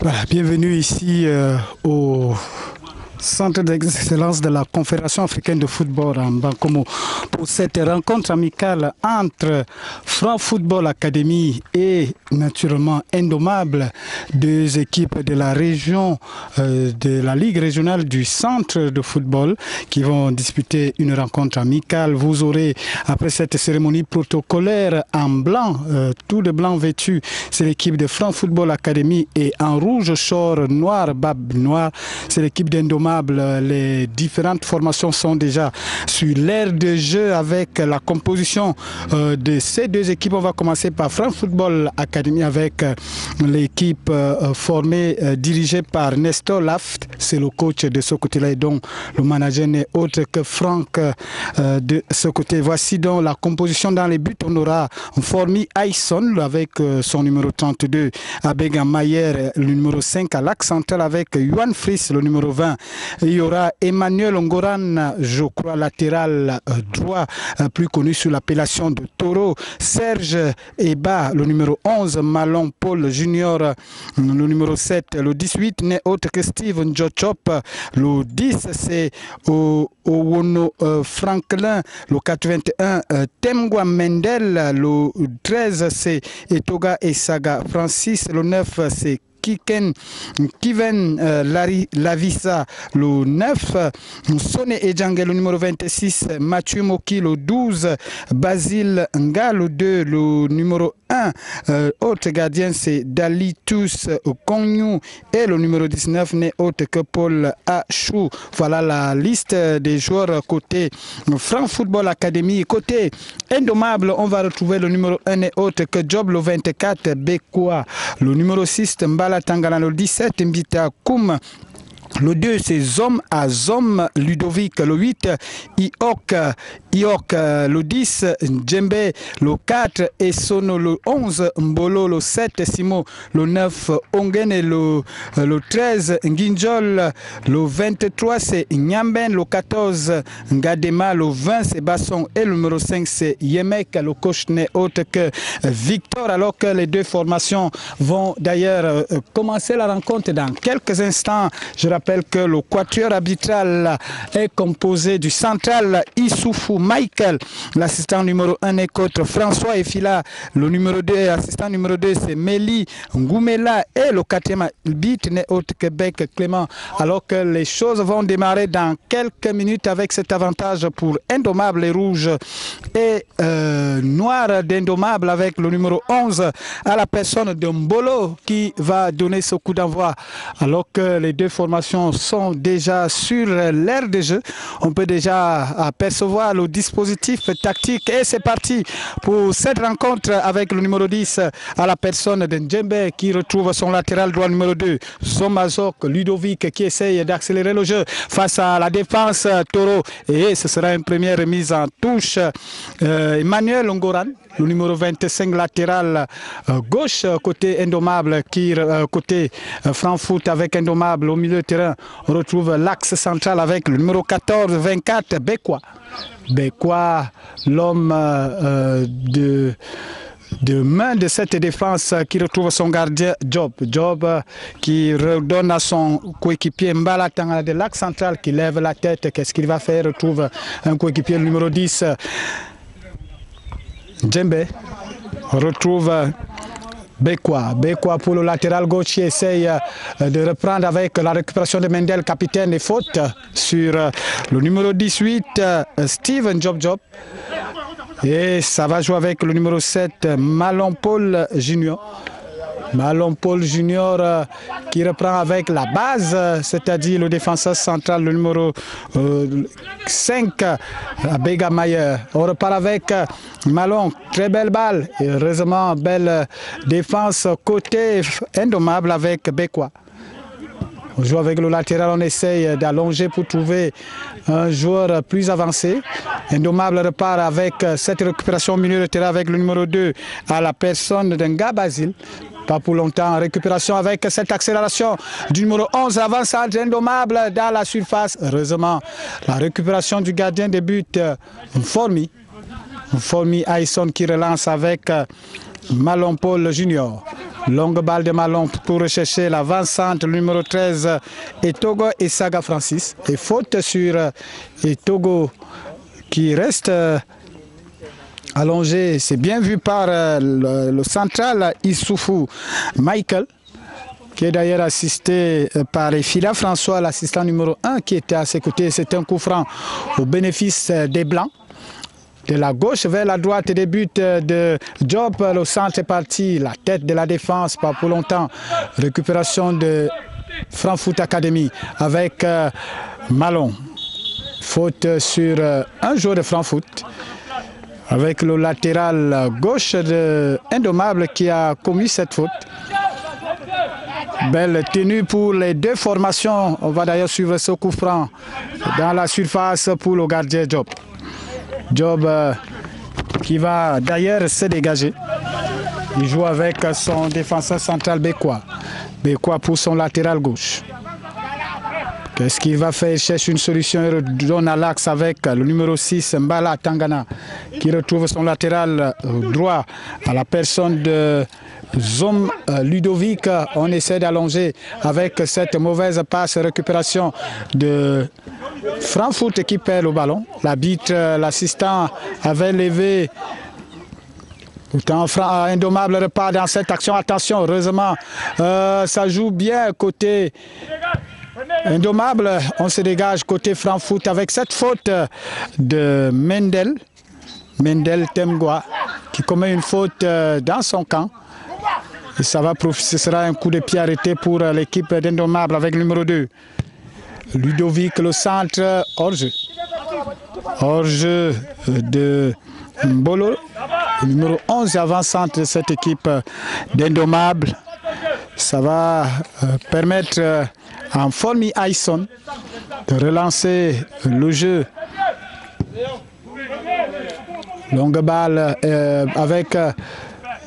Voilà, bienvenue ici au Centre d'excellence de la Confédération africaine de football en Bankomo pour cette rencontre amicale entre Franc Football Academy et naturellement Indommable, deux équipes de la région de la Ligue régionale du centre de football qui vont disputer une rencontre amicale. Vous aurez, après cette cérémonie protocolaire en blanc, tout de blanc vêtu, c'est l'équipe de Franc Football Academy, et en rouge short noir, bab noir, c'est l'équipe d'Indommable. Les différentes formations sont déjà sur l'aire de jeu avec la composition de ces deux équipes. On va commencer par Franc Football Academy avec l'équipe formée, dirigée par Nestor Laft. C'est le coach de ce côté-là et donc le manager n'est autre que Franck de ce côté. Voici donc la composition dans les buts. On aura Formi Aïsson avec son numéro 32, Abega Mayer, le numéro 5 à l'axe central avec Yuan Fris, le numéro 20. Il y aura Emmanuel Ngoran, je crois, latéral droit, plus connu sous l'appellation de Toro. Serge Eba, le numéro 11. Malon Paul Junior, le numéro 7. Le 18 n'est autre que Steven Jochop. Le 10, c'est Owono Franklin. Le 81, Temgwa Mendel. Le 13, c'est Etoga Esaga Francis. Le 9, c'est Kiven Lavissa, le 9, Sone Edjange, le numéro 26, Mathieu Moki, le 12, Basile Nga, le 2, le numéro 1, autre gardien c'est Dalitus Kongnou, et le numéro 19 n'est autre que Paul Achou. Voilà la liste des joueurs côté Franc Football Academy. Côté Indommable, on va retrouver le numéro 1 n'est autre que Job, le 24, Bekwa, le numéro 6, Mbala Tangana, le 17, Mbita Koum. Le 2, c'est Zom à Zom Ludovic. Le 8, Iok. Le 10, Djembe. Le 4, Essono. Le 11, Mbolo. Le 7, Simo. Le 9, Ongene. Le 13, Nginjol. Le 23, c'est Nyamben. Le 14, Ngadema. Le 20, c'est Basson. Et le numéro 5, c'est Yemek. Le coach n'est autre que Victor. Alors que les deux formations vont d'ailleurs commencer la rencontre dans quelques instants. Je rappelle que le quatuor arbitral est composé du central Issoufou Michael, l'assistant numéro 1 est contre François Efila, le numéro 2, assistant numéro 2 c'est Méli Ngoumela, et le quatrième arbitre n'est autre que Bec Clément. Alors que les choses vont démarrer dans quelques minutes avec cet avantage pour Indommable et rouge et noir d'Indommable avec le numéro 11 à la personne de Mbolo qui va donner ce coup d'envoi. Alors que les deux formations sont déjà sur l'aire de jeu, on peut déjà apercevoir le dispositif tactique et c'est parti pour cette rencontre avec le numéro 10 à la personne de Djembe qui retrouve son latéral droit numéro 2, Somazok Ludovic qui essaye d'accélérer le jeu face à la défense Toro, et ce sera une première remise en touche. Emmanuel Ngoran, le numéro 25 latéral gauche côté Indommable, qui côté Franc Foot avec Indommable au milieu de terrain. On retrouve l'axe central avec le numéro 14, 24, Bekwa. Bekwa, l'homme de main de cette défense qui retrouve son gardien Job. Job qui redonne à son coéquipier Mbala Tangana de l'axe central qui lève la tête. Qu'est-ce qu'il va faire? Retrouve un coéquipier, le numéro 10. Djembe retrouve Bekwa pour le latéral gauche qui essaye de reprendre avec la récupération de Mendel, capitaine, et faute sur le numéro 18, Steven Job. Et ça va jouer avec le numéro 7, Malon Paul Junior. Malon Paul Junior qui reprend avec la base, c'est-à-dire le défenseur central, le numéro 5, Abega Mayer. On repart avec Malon, très belle balle, et heureusement belle défense côté Indommable avec Bekwa. On joue avec le latéral, on essaye d'allonger pour trouver un joueur plus avancé. Indommable repart avec cette récupération au milieu de terrain avec le numéro 2 à la personne d'Enga Basile. Pas pour longtemps, récupération avec cette accélération du numéro 11, avance Indommable dans la surface. Heureusement, la récupération du gardien de but, Formi Aïsson qui relance avec Malon Paul Junior. Longue balle de Malon pour rechercher l'avant-centre, le numéro 13, Etogo et Saga Francis. Et faute sur Etogo qui reste allongé. C'est bien vu par le central Issoufou Michael, qui est d'ailleurs assisté par Fila François, l'assistant numéro 1 qui était à ses côtés. C'est un coup franc au bénéfice des Blancs. De la gauche vers la droite, des buts de Job. Le centre est parti, la tête de la défense, pas pour longtemps. Récupération de Frankfurt Academy avec Malon. Faute sur un joueur de Frankfurt. Avec le latéral gauche de Indomable qui a commis cette faute. Belle tenue pour les deux formations. On va d'ailleurs suivre ce coup franc dans la surface pour le gardien Job. Job qui va d'ailleurs se dégager. Il joue avec son défenseur central Bekwa. Bekwa pour son latéral gauche. Qu'est-ce qu'il va faire? Il cherche une solution. Il donne à l'axe avec le numéro 6, Mbala Tangana, qui retrouve son latéral droit à la personne de Zom Ludovic. On essaie d'allonger avec cette mauvaise passe, récupération de Frankfurt qui perd le ballon. L'arbitre, l'assistant avait levé. Pourtant, Indomable repart dans cette action. Attention, heureusement, ça joue bien côté Indomable. On se dégage côté Frankfurt avec cette faute de Mendel Temgwa, qui commet une faute dans son camp. Et ça va ce sera un coup de pied arrêté pour l'équipe d'Indomable avec le numéro 2. Ludovic, le centre, hors-jeu. Hors-jeu de Mbolo, le numéro 11 avant-centre de cette équipe d'Indomable. Ça va permettre à Formi Ayson de relancer le jeu. Longue balle avec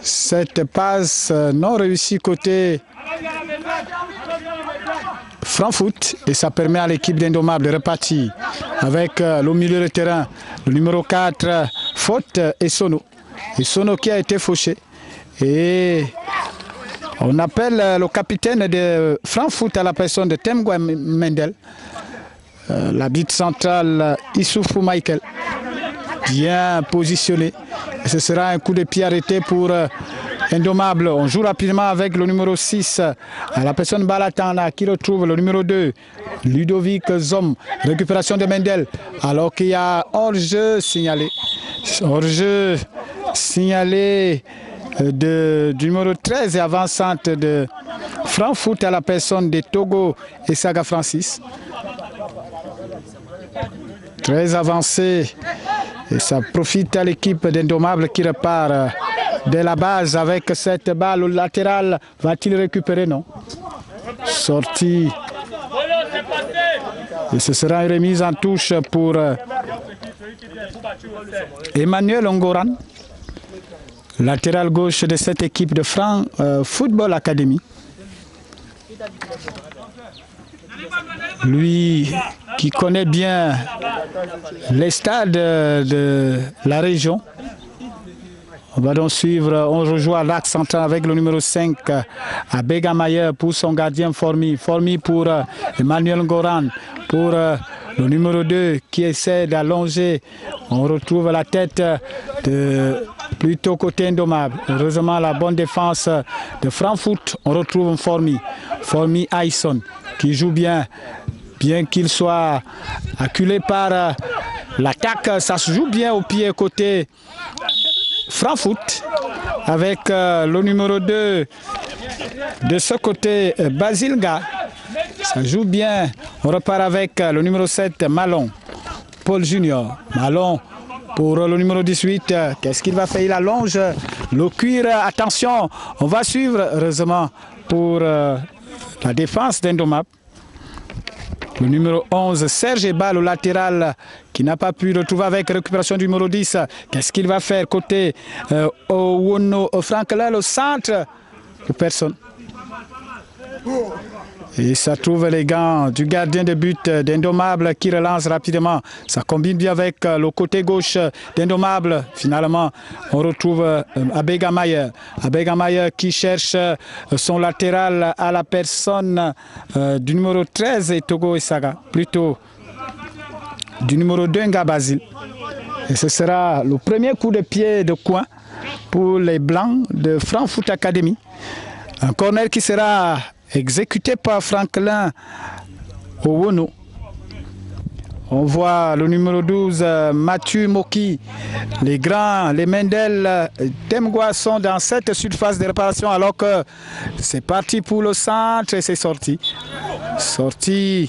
cette passe non réussie côté Frankfurt, et ça permet à l'équipe d'Indomable de repartir avec le milieu de terrain, le numéro 4, faute Essono. Essono qui a été fauché. Et on appelle le capitaine de Frankfurt à la personne de Temgwa Mendel, l'arbitre central Issoufou Michael, bien positionné. Et ce sera un coup de pied arrêté pour Indomable. On joue rapidement avec le numéro 6, à la personne Balatana qui retrouve le numéro 2, Ludovic Zom. Récupération de Mendel, alors qu'il y a hors-jeu signalé. Hors-jeu signalé du numéro 13 et avant-centre de Frankfurt à la personne de Togo et Saga Francis. Très avancé. Et ça profite à l'équipe d'Indomable qui repart de la base avec cette balle au latéral. Va-t-il récupérer? Non. Sortie. Et ce sera une remise en touche pour Emmanuel Ongoran, latéral gauche de cette équipe de Football Academy. Lui qui connaît bien les stades de la région. On va donc suivre, on rejoue à l'axe central avec le numéro 5 à Begamayer pour son gardien Formi. Formi pour Emmanuel Ngoran, pour le numéro 2 qui essaie d'allonger. On retrouve la tête de plutôt côté Indomable. Heureusement la bonne défense de Frankfurt. On retrouve Formi. Formi Ayson qui joue bien qu'il soit acculé par l'attaque. Ça se joue bien au pied côté Frankfurt avec le numéro 2 de ce côté Basilga. Ça joue bien. On repart avec le numéro 7 Malon, Paul Junior. Malon pour le numéro 18. Qu'est-ce qu'il va faire? Il allonge le cuir. Attention, on va suivre heureusement pour la défense d'Indomable. Le numéro 11, Serge Eba, le latéral, qui n'a pas pu retrouver avec récupération du numéro 10. Qu'est-ce qu'il va faire côté Owono Franklin, le centre? Pour personne. Et ça trouve les gants du gardien de but d'Indommable qui relance rapidement. Ça combine bien avec le côté gauche d'Indommable. Finalement, on retrouve Abega Mayer. Abega Mayer qui cherche son latéral à la personne du numéro 13 et Togo Isaga. Plutôt du numéro 2 Nga Basile. Et ce sera le premier coup de pied de coin pour les Blancs de Frankfurt Academy. Un corner qui sera exécuté par Franklin Owono. On voit le numéro 12, Mathieu Moki. Les grands, les Mendel, Temgwa sont dans cette surface de réparation alors que c'est parti pour le centre et c'est sorti. Sorti.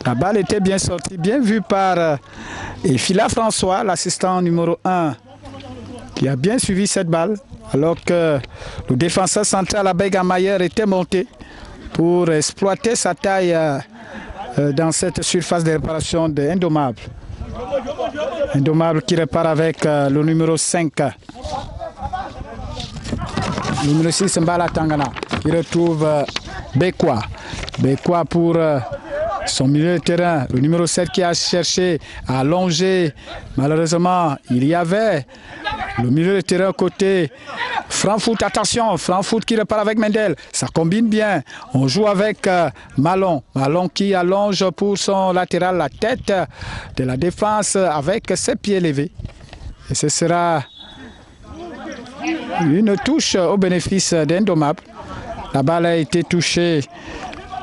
La balle était bien sortie, bien vue par Efila François, l'assistant numéro 1, qui a bien suivi cette balle. Alors que le défenseur central Abega Mayer était monté pour exploiter sa taille dans cette surface de réparation de Indommable. Indommable qui répare avec le numéro 5. Le numéro 6, Mbala Tangana, qui retrouve Bekwa. Bekwa pour son milieu de terrain. Le numéro 7 qui a cherché à allonger. Malheureusement, il y avait le milieu de terrain côté Frankfurt. Attention, Frankfurt qui repart avec Mendel. Ça combine bien. On joue avec Malon. Malon qui allonge pour son latéral la tête de la défense avec ses pieds levés. Et ce sera une touche au bénéfice d'Indommable. La balle a été touchée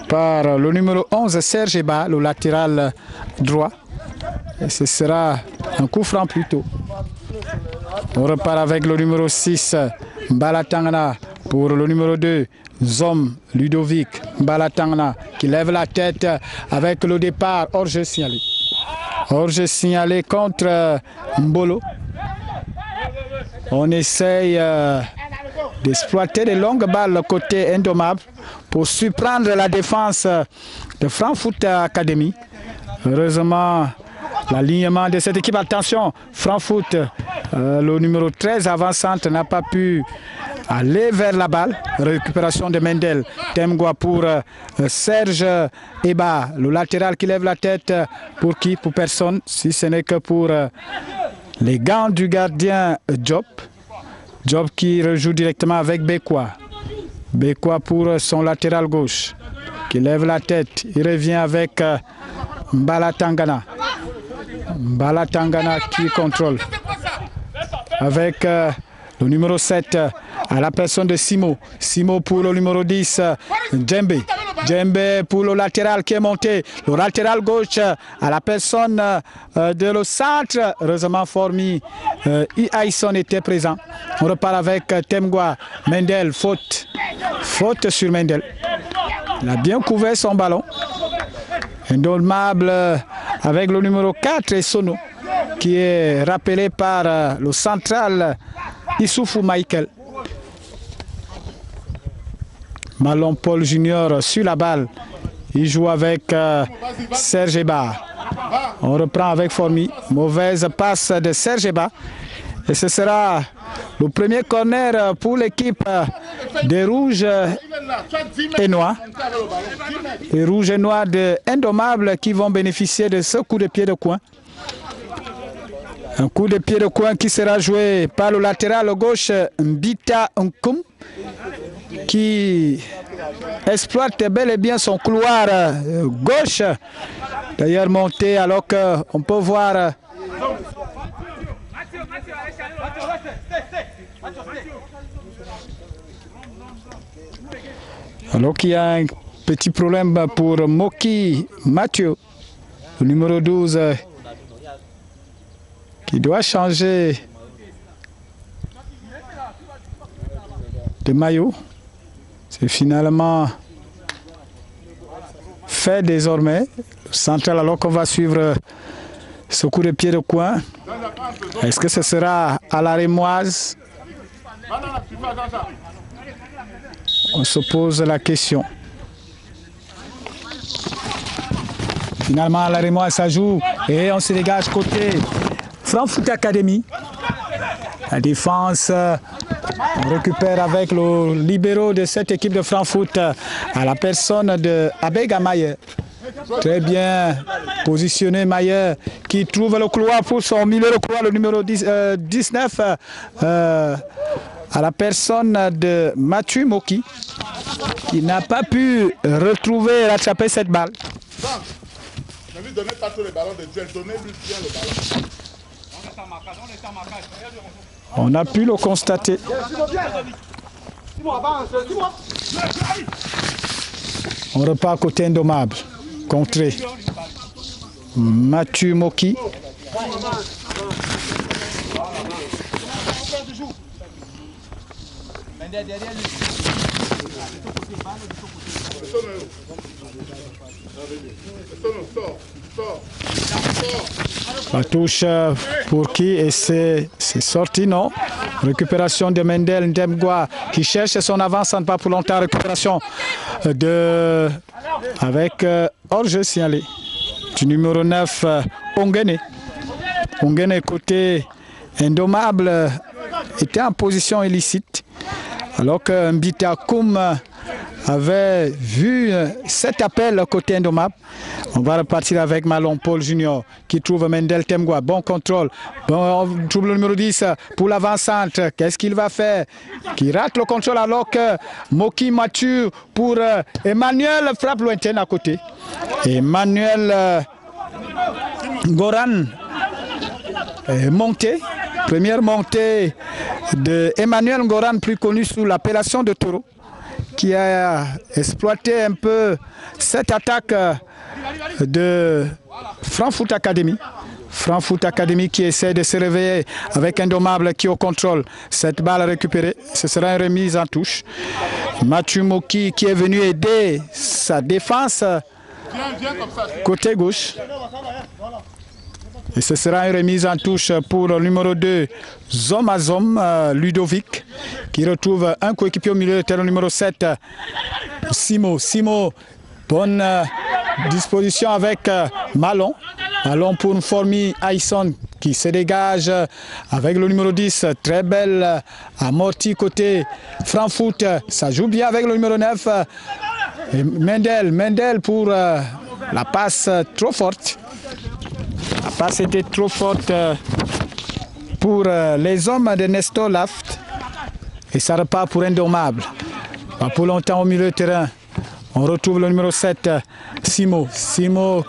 par le numéro 11, Serge Eba, le latéral droit. Et ce sera un coup franc plutôt. On repart avec le numéro 6, Mbalatangana, pour le numéro 2, Zom Ludovic Mbalatangana, qui lève la tête avec le départ hors-jeu signalé. Hors-jeu signalé contre Mbolo. On essaye d'exploiter les longues balles côté Indommable pour surprendre la défense de Frankfurt Academy. Heureusement, l'alignement de cette équipe, attention, Frankfurt, le numéro 13 avant-centre n'a pas pu aller vers la balle. Récupération de Mendel. Temgwa pour Serge Eba, le latéral qui lève la tête. Pour qui? Pour personne, si ce n'est que pour les gants du gardien Job. Job qui rejoue directement avec Bekwa. Bekwa pour son latéral gauche qui lève la tête. Il revient avec Mbala Tangana. Mbala Tangana qui contrôle. Avec le numéro 7 à la personne de Simo. Simo pour le numéro 10, Djembe. Djembe pour le latéral qui est monté. Le latéral gauche à la personne de le centre. Heureusement, Formi Aïsson était présent. On repart avec Temgwa. Mendel, faute. Faute sur Mendel. Il a bien couvert son ballon. Indommable avec le numéro 4 et Sono, qui est rappelé par le central Issoufou Michael. Malon Paul Junior sur la balle. Il joue avec Serge Eba. On reprend avec Formi. Mauvaise passe de Serge Eba. Et ce sera le premier corner pour l'équipe des Rouges et Noirs. Les Rouges et Noirs de Indommable qui vont bénéficier de ce coup de pied de coin. Un coup de pied de coin qui sera joué par le latéral gauche Mbita Nkoum, qui exploite bel et bien son couloir gauche. D'ailleurs monté alors qu'on peut voir alors qu'il y a un petit problème pour Moki Mathieu, le numéro 12, qui doit changer de maillot. C'est finalement fait désormais. Le central, alors qu'on va suivre ce coup de pied de coin. Est-ce que ce sera à la Rémoise? On se pose la question. Finalement, à la Rémoise, ça joue et on se dégage côté Frankfurt Academy. La défense On récupère avec le libéraux de cette équipe de Frankfurt à la personne de Abega Mayer. Très bien positionné Mayer qui trouve le couloir pour son milieu de couloir, le numéro 19 à la personne de Mathieu Moki qui n'a pas pu retrouver et rattraper cette balle. Ne lui donnez pas tous les ballons de duel, donnez-lui bien le ballon. On a pu le constater. On repart côté indommable. Contré. Mathieu Moki. La touche pour qui? Et c'est sorti, non? Récupération de Mendel Ndemgwa qui cherche son avance, pas pour longtemps. Récupération avec hors-jeu signalé du numéro 9, Ongene. Ongene côté indommable était en position illicite. Alors que Mbita Koum avait vu cet appel côté indommable. On va repartir avec Malon Paul Junior qui trouve Mendel Temgwa. Bon contrôle. Bon, on trouve le numéro 10 pour l'avant-centre. Qu'est-ce qu'il va faire? Qui rate le contrôle alors que Moki Mathieu pour Emmanuel frappe lointaine à côté. Emmanuel Goran est monté. Première montée de Emmanuel Goran, plus connu sous l'appellation de Taureau, qui a exploité un peu cette attaque de Frankfurt Academy. Frankfurt Academy qui essaie de se réveiller avec Indommable qui est au contrôle. Cette balle récupérée, ce sera une remise en touche. Mathieu Moki qui est venu aider sa défense côté gauche. Et ce sera une remise en touche pour le numéro 2, Zomazom Ludovic, qui retrouve un coéquipier au milieu de le numéro 7, Simo. Simo, bonne disposition avec Malon. Malon pour Formi Aïsson qui se dégage avec le numéro 10. Très belle amortie côté Frankfurt. Ça joue bien avec le numéro 9. Et Mendel pour la passe trop forte. La passe était trop forte pour les hommes de Nestor Laft. Et ça repart pour Indommable. Pas pour longtemps au milieu de terrain. On retrouve le numéro 7, Simo. Simo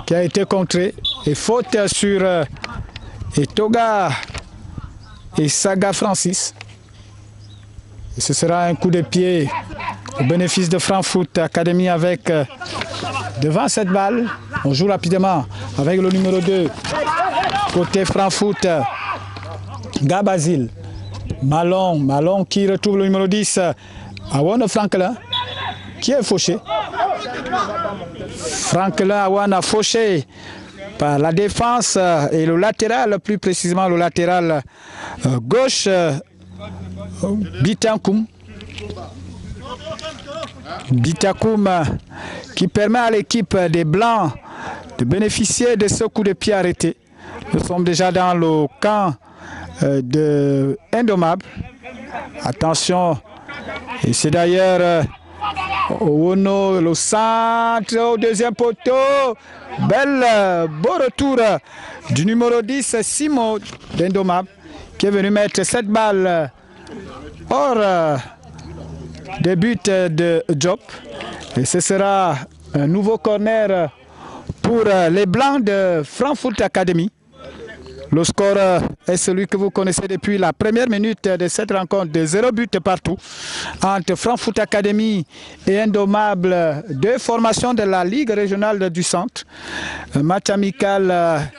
qui a été contré. Et faute sur Etoga et Saga Francis. Et ce sera un coup de pied au bénéfice de Frankfurt Academy avec devant cette balle. On joue rapidement avec le numéro 2 côté Frankfurt, Gabazil. Malon qui retrouve le numéro 10, Awan Franklin qui est fauché. Franklin Awan a fauché par la défense et le latéral, plus précisément le latéral gauche, Bitakoum. Bitakoum qui permet à l'équipe des Blancs de bénéficier de ce coup de pied arrêté. Nous sommes déjà dans le camp de Indommable. Attention, et c'est d'ailleurs Ono, le centre au deuxième poteau. Beau retour du numéro 10, Simo d'Indommable, qui est venu mettre cette balle hors des buts de Job. Et ce sera un nouveau corner pour les Blancs de Frankfurt Academy. Le score est celui que vous connaissez depuis la première minute de cette rencontre, de 0 but partout entre Frankfurt Academy et Indommable, deux formations de la Ligue régionale du Centre. Un match amical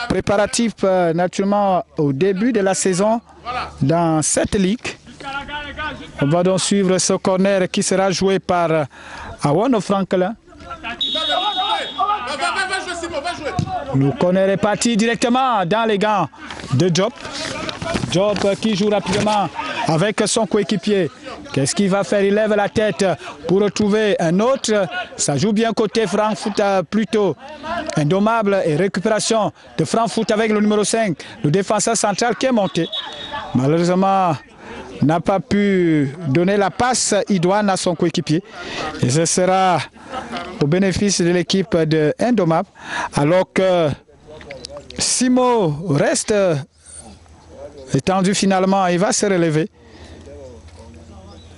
préparatif naturellement au début de la saison dans cette ligue. On va donc suivre ce corner qui sera joué par Awan Franklin. Le corner est parti directement dans les gants de Job. Job qui joue rapidement avec son coéquipier. Qu'est-ce qu'il va faire? Il lève la tête pour retrouver un autre. Ça joue bien côté Frankfurt plutôt. Indommable et récupération de Frankfurt avec le numéro 5. Le défenseur central qui est monté. Malheureusement, n'a pas pu donner la passe idoine à son coéquipier. Et ce sera au bénéfice de l'équipe de Indommable. Alors que Simo reste étendu finalement, il va se relever.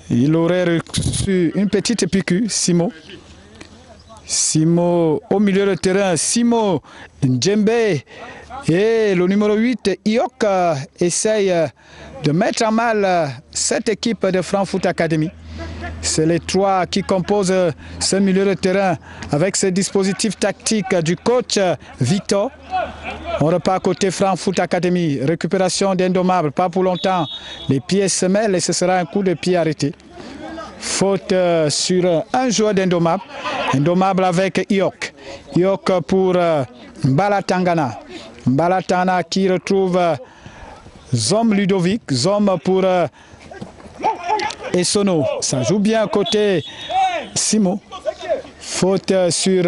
Il aurait reçu une petite piqûre, Simo. Simo au milieu de terrain, Simo Ndjembe et le numéro 8, Iok, essaye de mettre à mal cette équipe de Frankfurt Academy. C'est les trois qui composent ce milieu de terrain avec ce dispositif tactique du coach Victor. On repart côté Frankfurt Academy. Récupération d'Indommable, pas pour longtemps. Les pieds se mêlent et ce sera un coup de pied arrêté. Faute sur un joueur d'Indommable. Indommable avec Iok. Iok pour Mbala Tangana. Mbala Tangana qui retrouve Zom Ludovic. Zom pour Essono. Ça joue bien côté Simo. Faute sur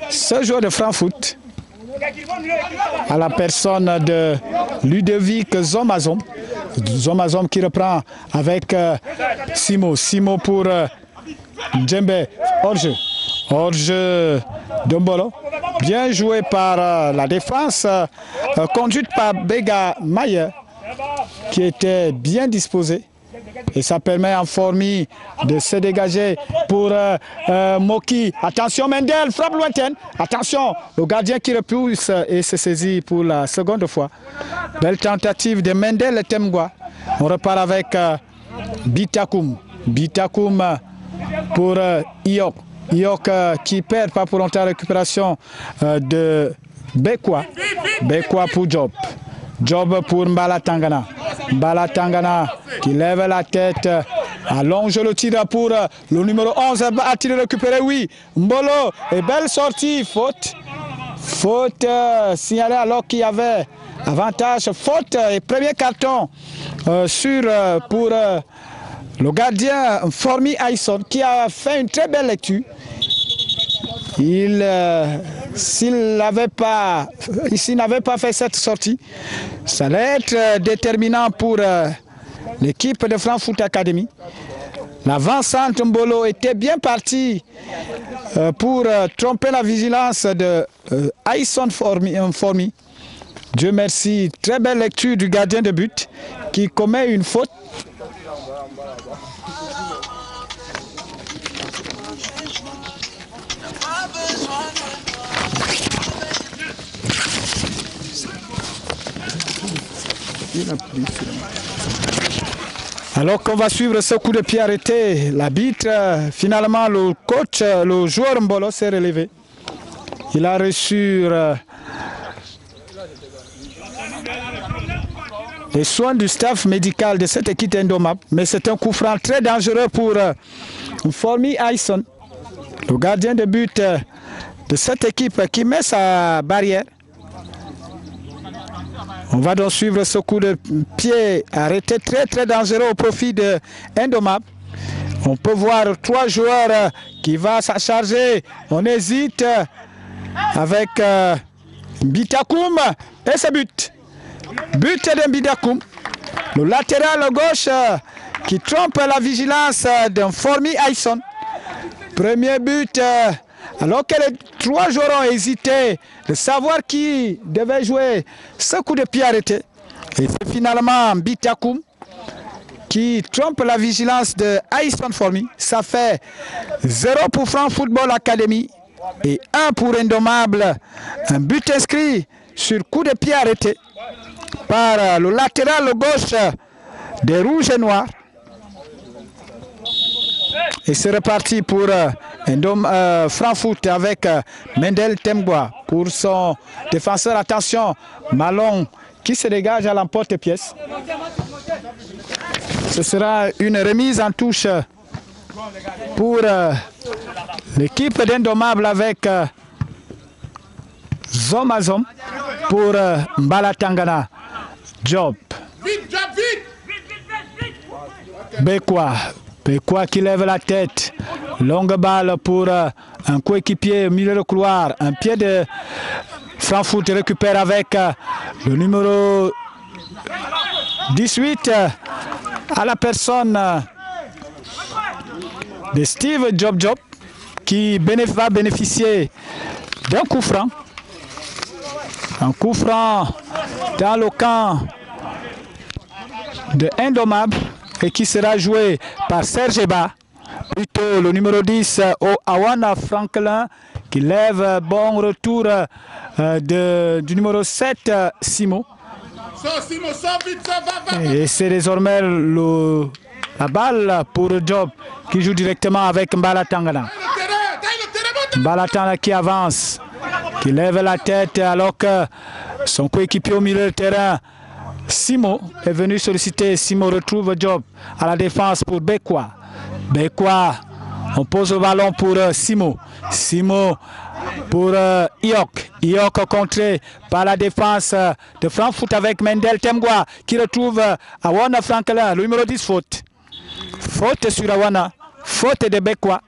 ce joueur de Frankfurt à la personne de Ludovic Zomazom. Zomazom qui reprend avec Simo. Simo pour Ndjembe. Hors-jeu. Hors-jeu d'Ombolo. Bien joué par la défense conduite par Bega Mayer qui était bien disposé. Et ça permet en Formi de se dégager pour Moki. Attention Mendel, frappe lointaine. Attention, le gardien qui repousse et se saisit pour la seconde fois. Belle tentative de Mendel Temgwa. On repart avec Bitakoum. Bitakoum pour Iok. Iok qui perd pas pour longtemps la récupération de Bekwa. Bekwa pour Job. Job pour Mbala Tangana. Mbala Tangana qui lève la tête, allonge le tir pour le numéro 11. A-t-il récupéré? Oui. Mbolo et belle sortie. Faute. Faute signalée alors qu'il y avait avantage. Faute et premier carton pour le gardien Formi Aïsson qui a fait une très belle lecture. S'il n'avait pas fait cette sortie, ça allait être déterminant pour l'équipe de Frankfurt Academy. L'avant-centre Mbolo était bien parti pour tromper la vigilance de Aïsson Formi. Dieu merci, très belle lecture du gardien de but qui commet une faute. Alors qu'on va suivre ce coup de pied arrêté, l'arbitre, finalement le coach, le joueur Mbolo s'est relevé. Il a reçu les soins du staff médical de cette équipe Indommable, mais c'est un coup franc très dangereux pour Formi Aïsson, le gardien de but de cette équipe qui met sa barrière. On va donc suivre ce coup de pied arrêté très dangereux au profit de Indommable. On peut voir trois joueurs qui vont s'en charger. On hésite avec Bitakoum et ce but. But de Bitakoum. Le latéral gauche qui trompe la vigilance d'un Formi Aïsson. Premier but. Alors que les trois joueurs ont hésité de savoir qui devait jouer ce coup de pied arrêté. Et c'est finalement Bitakoum qui trompe la vigilance de Aïsson Formi. Ça fait 0 pour Franck Football Academy et 1 pour Indommable. Un but inscrit sur coup de pied arrêté par le latéral gauche des Rouges et Noirs. Et c'est reparti pour Frankfurt avec Mendel Temgwa pour son défenseur. Attention, Malon qui se dégage à l'emporte-pièce. Ce sera une remise en touche pour l'équipe d'Indommable avec Zomazom pour Mbala Tangana. Job. Vite, Job, vite. Bekwa. Bekwa qui lève la tête. Longue balle pour un coéquipier au milieu de couloir. Un pied de Frankfurt récupère avec le numéro 18 à la personne de Steve Job qui va bénéficier d'un coup franc. Un coup franc dans le camp de Indommable et qui sera joué par Serge Eba. Plutôt le numéro 10 au Awana Franklin qui lève bon retour du numéro 7 Simo. Simo, sors vite, va. Et c'est désormais la balle pour Job qui joue directement avec Mbala Tangana. Mbala Tangana qui avance, qui lève la tête alors que son coéquipier au milieu de terrain, Simo, est venu solliciter. Simo retrouve Job à la défense pour Bekwa. Bekwa, on pose le ballon pour Simo. Simo pour Iok. Iok contré par la défense de Frankfurt avec Mendel Temgwa qui retrouve Awana Franklin, le numéro 10, faute. Faute sur Awana, faute de Bekwa.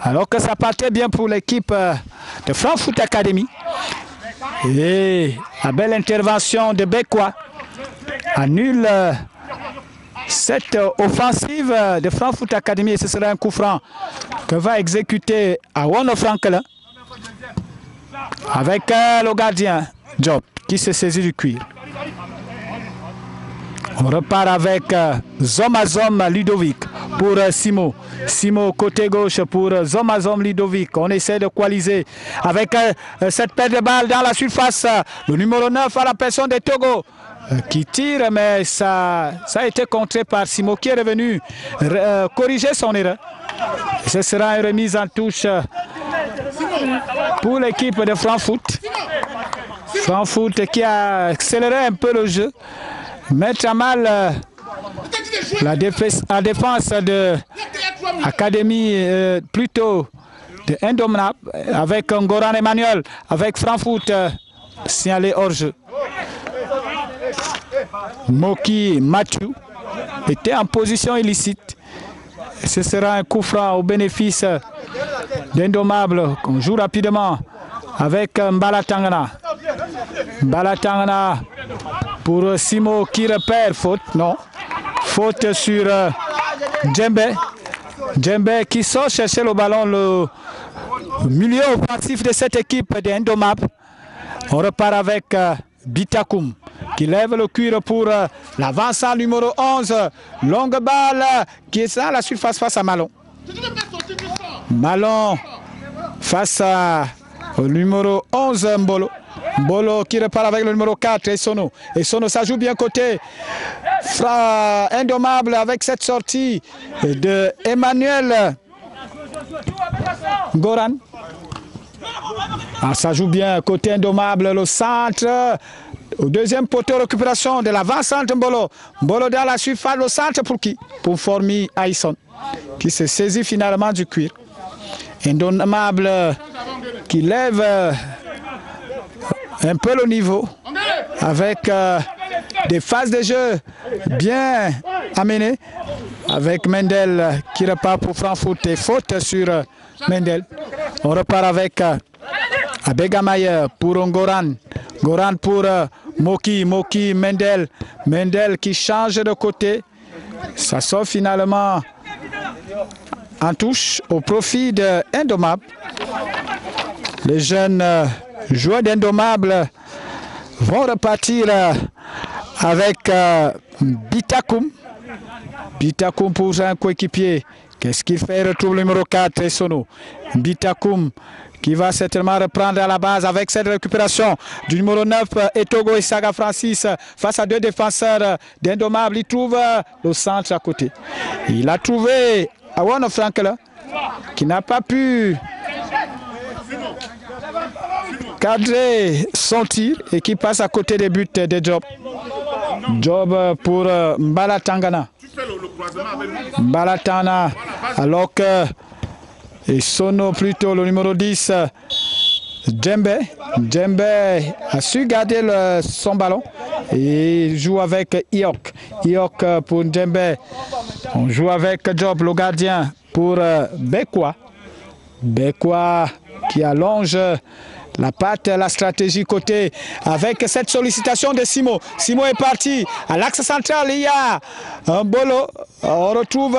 Alors que ça partait bien pour l'équipe de Frankfurt Academy. Et la belle intervention de Bekwa annule cette offensive de Frankfurt Academy et ce sera un coup franc que va exécuter Awana Franklin avec le gardien Job qui se saisit du cuir. On repart avec Zomazom Ludovic pour Simo. Simo côté gauche pour Zomazom Ludovic. On essaie de coaliser avec cette paire de balles dans la surface. Le numéro 9 à la personne de Togo qui tire, mais ça a été contré par Simo qui est revenu corriger son erreur. Ce sera une remise en touche pour l'équipe de Frankfurt. Frankfurt qui a accéléré un peu le jeu. Mettre à mal la défense de l'Académie, plutôt de Indommable, avec Goran Emmanuel, avec Frankfurt signalé hors jeu. Moki Mathieu était en position illicite. Ce sera un coup franc au bénéfice d'Indommable qu'on joue rapidement avec Mbala Tangana. Mbala Tangana pour Simo qui repère, faute, non. Faute sur Djembe. Djembe qui sort chercher le ballon, le milieu offensif de cette équipe d'Indommable. On repart avec Bitakoum qui lève le cuir pour l'avancement numéro 11. Longue balle qui est à la surface face à Malon. Malon face au numéro 11 Mbolo. Mbolo qui repart avec le numéro 4 Essono. Essono, ça joue bien côté Indommable avec cette sortie de Emmanuel Goran. Ça joue bien côté Indommable, le centre. Au deuxième poteau, récupération de l'avant-centre Mbolo. Mbolo dans la surface, le centre pour qui? Pour Formi Aïsson, qui se saisit finalement du cuir. Indommable qui lève un peu le niveau avec des phases de jeu bien amenées avec Mendel qui repart pour Frankfurt et faute sur Mendel. On repart avec Abegamayer pour Goran. Goran pour Moki. Moki, Mendel. Mendel qui change de côté. Ça sort finalement en touche au profit de Indommable. Les jeunes joueurs d'Indommable vont repartir avec Bitakoum. Bitakoum pour un coéquipier. Qu'est-ce qu'il fait? Il retrouve le numéro 4, Essono. Bitakoum qui va certainement reprendre à la base avec cette récupération du numéro 9, Etogo Isaga Francis, face à deux défenseurs d'Indommable. Il trouve le centre à côté. Il a trouvé Awana Franklin qui n'a pas pu cadrer son tir et qui passe à côté des buts de Job. Job pour Mbala Tangana. Mbala Tangana, alors que Sono plutôt le numéro 10 Djembe a su garder son ballon et il joue avec Iok. Iok pour Djembe. On joue avec Job, le gardien, pour Bekwa. Bekwa qui allonge la patte, la stratégie côté avec cette sollicitation de Simo. Simo est parti à l'axe central. Il y a un bolo. On retrouve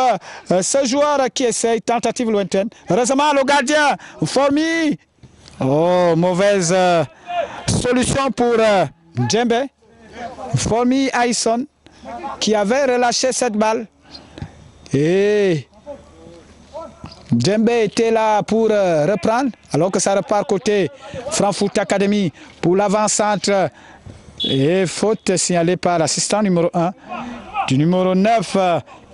ce joueur qui essaye, tentative lointaine. Heureusement, le gardien, Formi. Oh, mauvaise solution pour Djembe. Formi Aïsson qui avait relâché cette balle. Et Djembe était là pour reprendre, alors que ça repart côté Frankfurt Academy pour l'avant-centre. Et faute signalée par l'assistant numéro 1 du numéro 9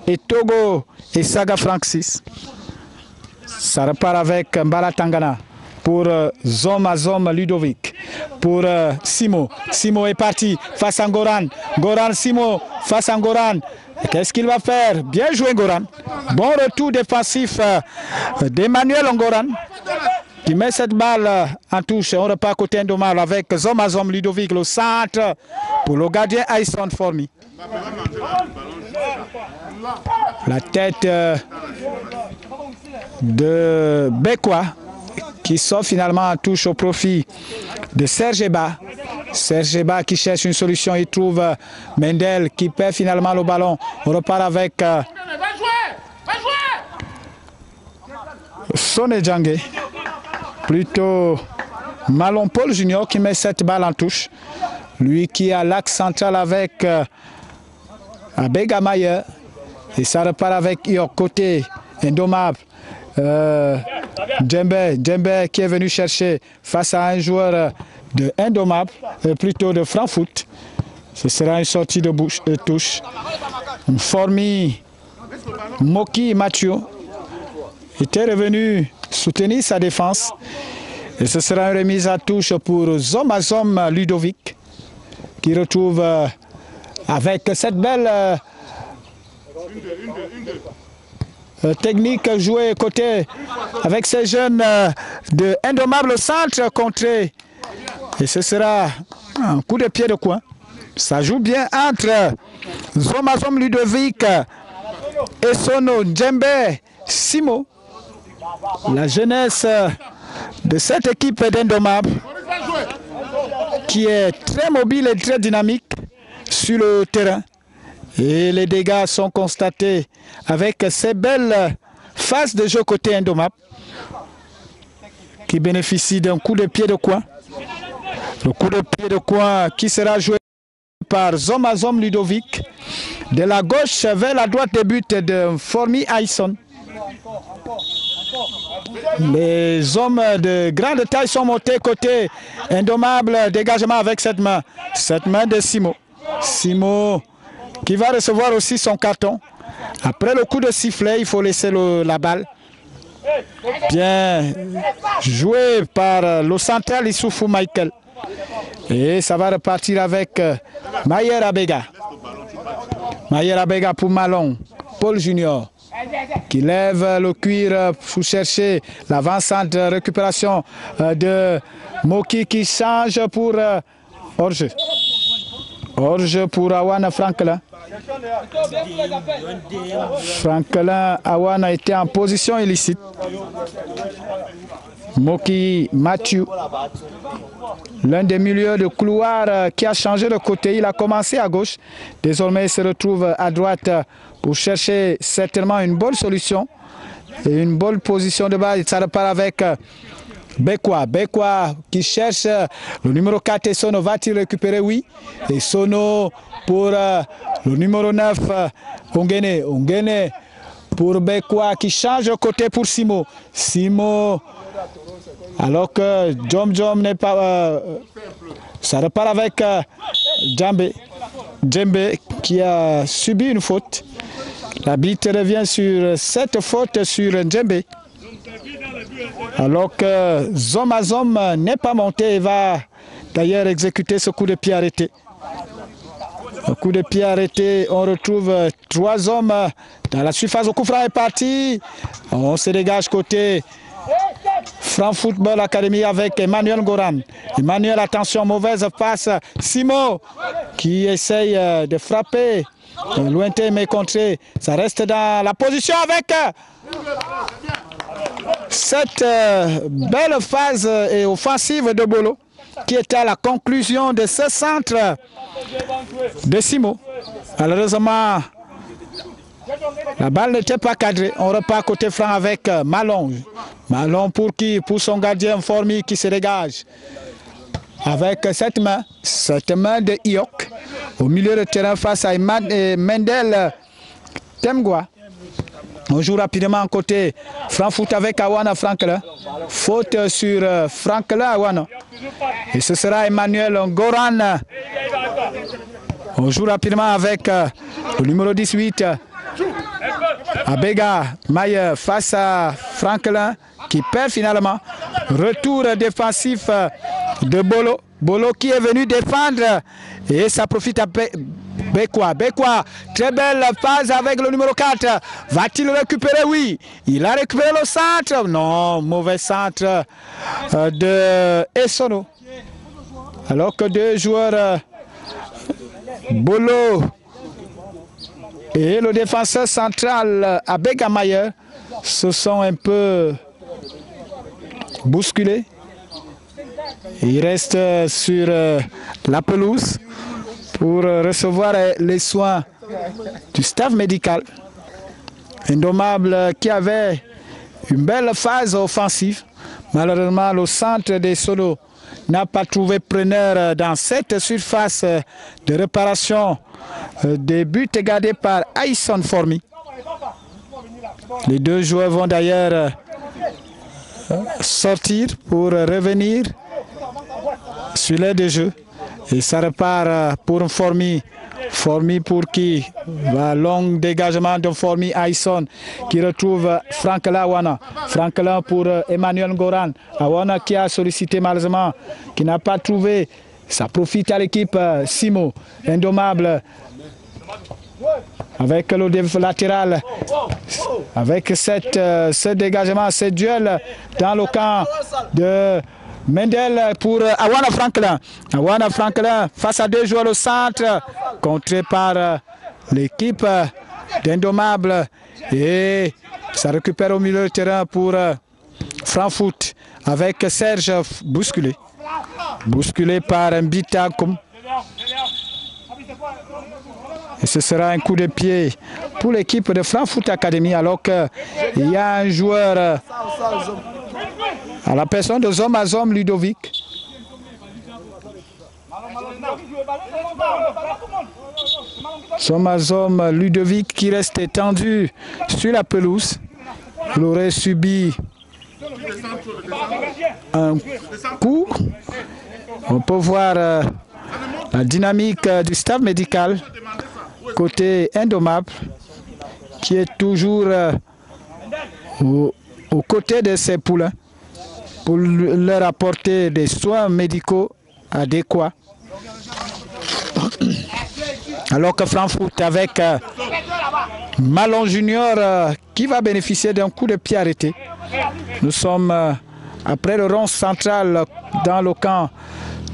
et Togo et Saga Frank 6. Ça repart avec Mbala Tangana pour Zoma Ludovic, pour Simo. Simo est parti face à Goran. Goran, Simo face à Goran. Qu'est-ce qu'il va faire? Bien joué Goran. Bon retour défensif d'Emmanuel Ngoran qui met cette balle en touche. On repart côté indommable avec Zoma Ludovic, le centre pour le gardien Aïsson Formi. La tête de Bekwa qui sort finalement en touche au profit de Serge Eba. Serge Eba qui cherche une solution, il trouve Mendel qui perd finalement le ballon. On repart avec Soné Djangé. Plutôt Malon Paul Junior qui met cette balle en touche. Lui qui a l'axe central avec Abega Mayer. Et ça repart avec Iok côté indommable. Djembe qui est venu chercher face à un joueur de indommable, plutôt de Frankfurt. Ce sera une sortie de touche. Formi Moki Mathieu était revenu soutenir sa défense. Et ce sera une remise à touche pour Zoma Ludovic qui retrouve avec cette belle technique jouée côté avec ces jeunes de indommable centre contré. Et ce sera un coup de pied de coin. Ça joue bien entre Zoma Ludovic et Sono Djembe Simo. La jeunesse de cette équipe d'indommable qui est très mobile et très dynamique sur le terrain. Et les dégâts sont constatés avec ces belles phases de jeu côté indommable qui bénéficient d'un coup de pied de coin. Le coup de pied de coin qui sera joué par Zoma Ludovic de la gauche vers la droite des buts de Formi Aïsson. Les hommes de grande taille sont montés côté indommable, dégagement avec cette main de Simo. Simo qui va recevoir aussi son carton. Après le coup de sifflet, il faut laisser la balle. Bien joué par le central Issoufou Michael. Et ça va repartir avec Mayer Abega. Mayer Abega pour Malon. Paul Junior qui lève le cuir pour chercher l'avant-centre, récupération de Moki qui change pour Orge. Orge pour Awana Franklin. Franklin Awana était en position illicite. Moki Mathieu, l'un des milieux de couloir qui a changé de côté. Il a commencé à gauche. Désormais, il se retrouve à droite pour chercher certainement une bonne solution et une bonne position de base. Ça repart avec Bekwa. Bekwa qui cherche le numéro 4 et Sono. Va-t-il récupérer? Oui. Et Sono pour le numéro 9, Ongene. Ongene pour Bekwa qui change de côté pour Simo. Simo, alors que Jom n'est pas... ça repart avec Djembe qui a subi une faute. L'arbitre revient sur cette faute sur Djembe. Alors que Zoma n'est pas monté et va d'ailleurs exécuter ce coup de pied arrêté. Un coup de pied arrêté, on retrouve 3 hommes dans la surface. Le coup franc est parti. On se dégage côté France Football Academy avec Emmanuel Goran. Emmanuel, attention, mauvaise passe. Simo qui essaye de frapper. Lointain mais contré. Ça reste dans la position avec cette belle phase offensive de Bolo qui était à la conclusion de ce centre de Simo. Malheureusement, la balle n'était pas cadrée. On repart côté franc avec Malon. Malon pour qui? Pour son gardien Formi qui se dégage. Avec cette main de Iok au milieu de terrain face à Mendel Temgwa. On joue rapidement côté Frankfurt avec Awana Franklin. Faute sur Franklin Awana. Et ce sera Emmanuel Goran. On joue rapidement avec le numéro 18. Abega Mayer face à Franklin qui perd finalement. Retour défensif de Bolo. Bolo qui est venu défendre et ça profite à Bekwa. Bekwa, très belle phase avec le numéro 4. Va-t-il récupérer? Oui. Il a récupéré le centre. Non, mauvais centre de Essono. Alors que deux joueurs, Bolo et le défenseur central Abega Mayer, se sont un peu bousculés. Il reste sur la pelouse pour recevoir les soins du staff médical. Indommable qui avait une belle phase offensive. Malheureusement, le centre des Solos n'a pas trouvé preneur dans cette surface de réparation des buts gardés par Aïsson Formi. Les deux joueurs vont d'ailleurs sortir pour revenir sur l'aire de jeu. Et ça repart pour Formi. Formi pour qui? Long dégagement de Formi, Aïsson qui retrouve Franklin Awana. Franklin pour Emmanuel Goran. Awana qui a sollicité malheureusement, qui n'a pas trouvé. Ça profite à l'équipe Simo. Indommable. Avec le latéral. Avec ce dégagement, ce duel dans le camp de Mendel pour Awana Franklin. Awana Franklin face à deux joueurs au centre, contré par l'équipe d'Indommable. Et ça récupère au milieu du terrain pour Frankfurt avec Serge bousculé. Bousculé par Mbita Koum. Et ce sera un coup de pied pour l'équipe de Frankfurt Academy alors qu'il y a un joueur à la personne de Zom Ludovic. Zom Ludovic qui reste étendu sur la pelouse. Il aurait subi un coup. On peut voir la dynamique du staff médical côté Indommable qui est toujours aux côtés de ses poulains pour leur apporter des soins médicaux adéquats. Alors que Frankfurt avec Malon Junior qui va bénéficier d'un coup de pied arrêté. Nous sommes après le rond central dans le camp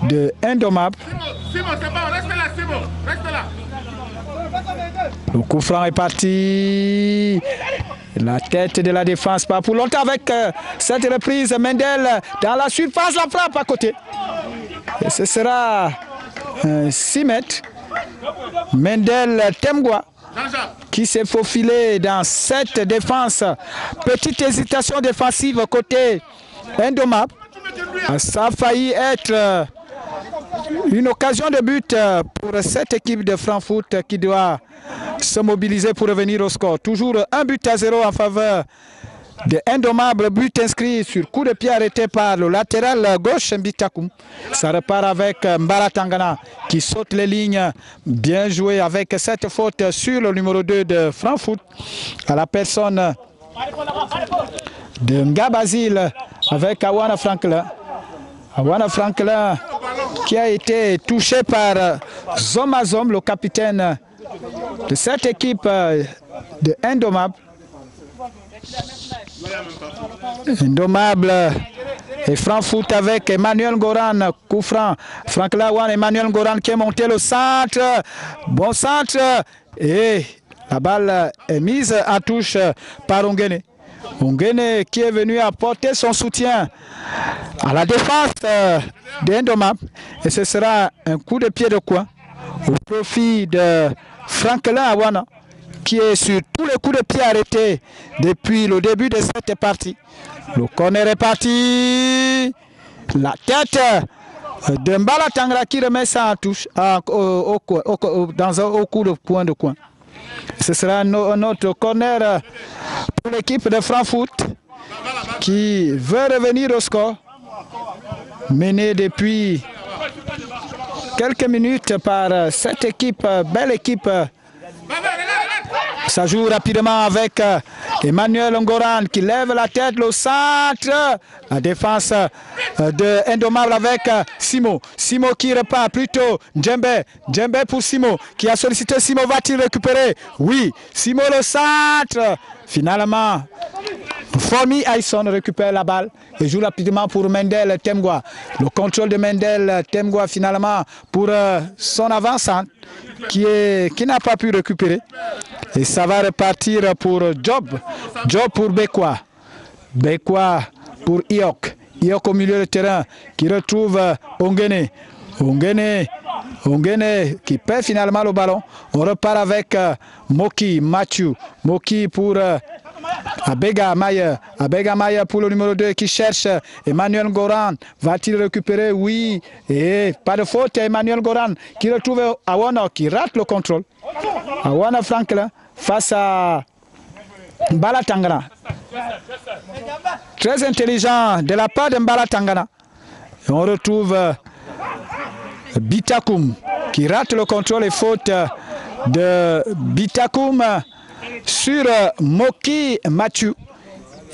de Indommable. Le coup franc est parti. La tête de la défense, pas pour longtemps avec cette reprise. Mendel dans la surface, la frappe à côté. Et ce sera 6 mètres. Mendel Temgwa qui s'est faufilé dans cette défense. Petite hésitation défensive côté Indommable. Ça a failli être une occasion de but pour cette équipe de Frankfurt qui doit se mobiliser pour revenir au score. Toujours 1-0 en faveur de Indommable. But inscrit sur coup de pied arrêté par le latéral gauche Mbitakoum. Ça repart avec Mbara Tangana qui saute les lignes. Bien joué avec cette faute sur le numéro 2 de Frankfurt à la personne de Ngabazil avec Awana Franklin. Awana Franklin qui a été touché par Zom, le capitaine de cette équipe de Indommable. Indommable Et Frankfurt avec Emmanuel Goran, coup franc. Franck Laouane, Emmanuel Goran qui est monté le centre. Bon centre. Et la balle est mise en touche par Ongene. Ongene qui est venu apporter son soutien à la défense d'Indomab. Et ce sera un coup de pied de coin au profit de Franklin Awana, qui est sur tous les coups de pied arrêtés depuis le début de cette partie. Le corner est parti. La tête de Mbala Tangra qui remet ça en touche au coup de point de coin. Ce sera un autre corner pour l'équipe de Frankfurt qui veut revenir au score. Mené depuis quelques minutes par cette équipe, belle équipe. Ça joue rapidement avec Emmanuel Ngoran qui lève la tête, le centre. La défense de Indomable avec Simo. Simo qui repart plutôt. Djembe pour Simo qui a sollicité. Simo va-t-il récupérer? Oui. Simo le centre. Finalement, Formi Aïsson récupère la balle et joue rapidement pour Mendel Temgwa. Le contrôle de Mendel Temgwa finalement pour son avançante qui n'a pas pu récupérer. Et ça va repartir pour Job. Job pour Bekwa. Bekwa pour Iok. Iok au milieu de terrain qui retrouve Ongene. Ongene qui perd finalement le ballon. On repart avec Moki, Mathieu. Moki pour Abega Mayer. Abega Mayer pour le numéro 2 qui cherche Emmanuel Goran. Va-t-il récupérer? Oui. Et pas de faute. Emmanuel Goran qui retrouve Awana qui rate le contrôle. Awana Franklin face à Mbala Tangana. Très intelligent de la part de Mbala Tangana. Et on retrouve Bitakoum qui rate le contrôle et faute de Bitakoum sur Moki Mathieu.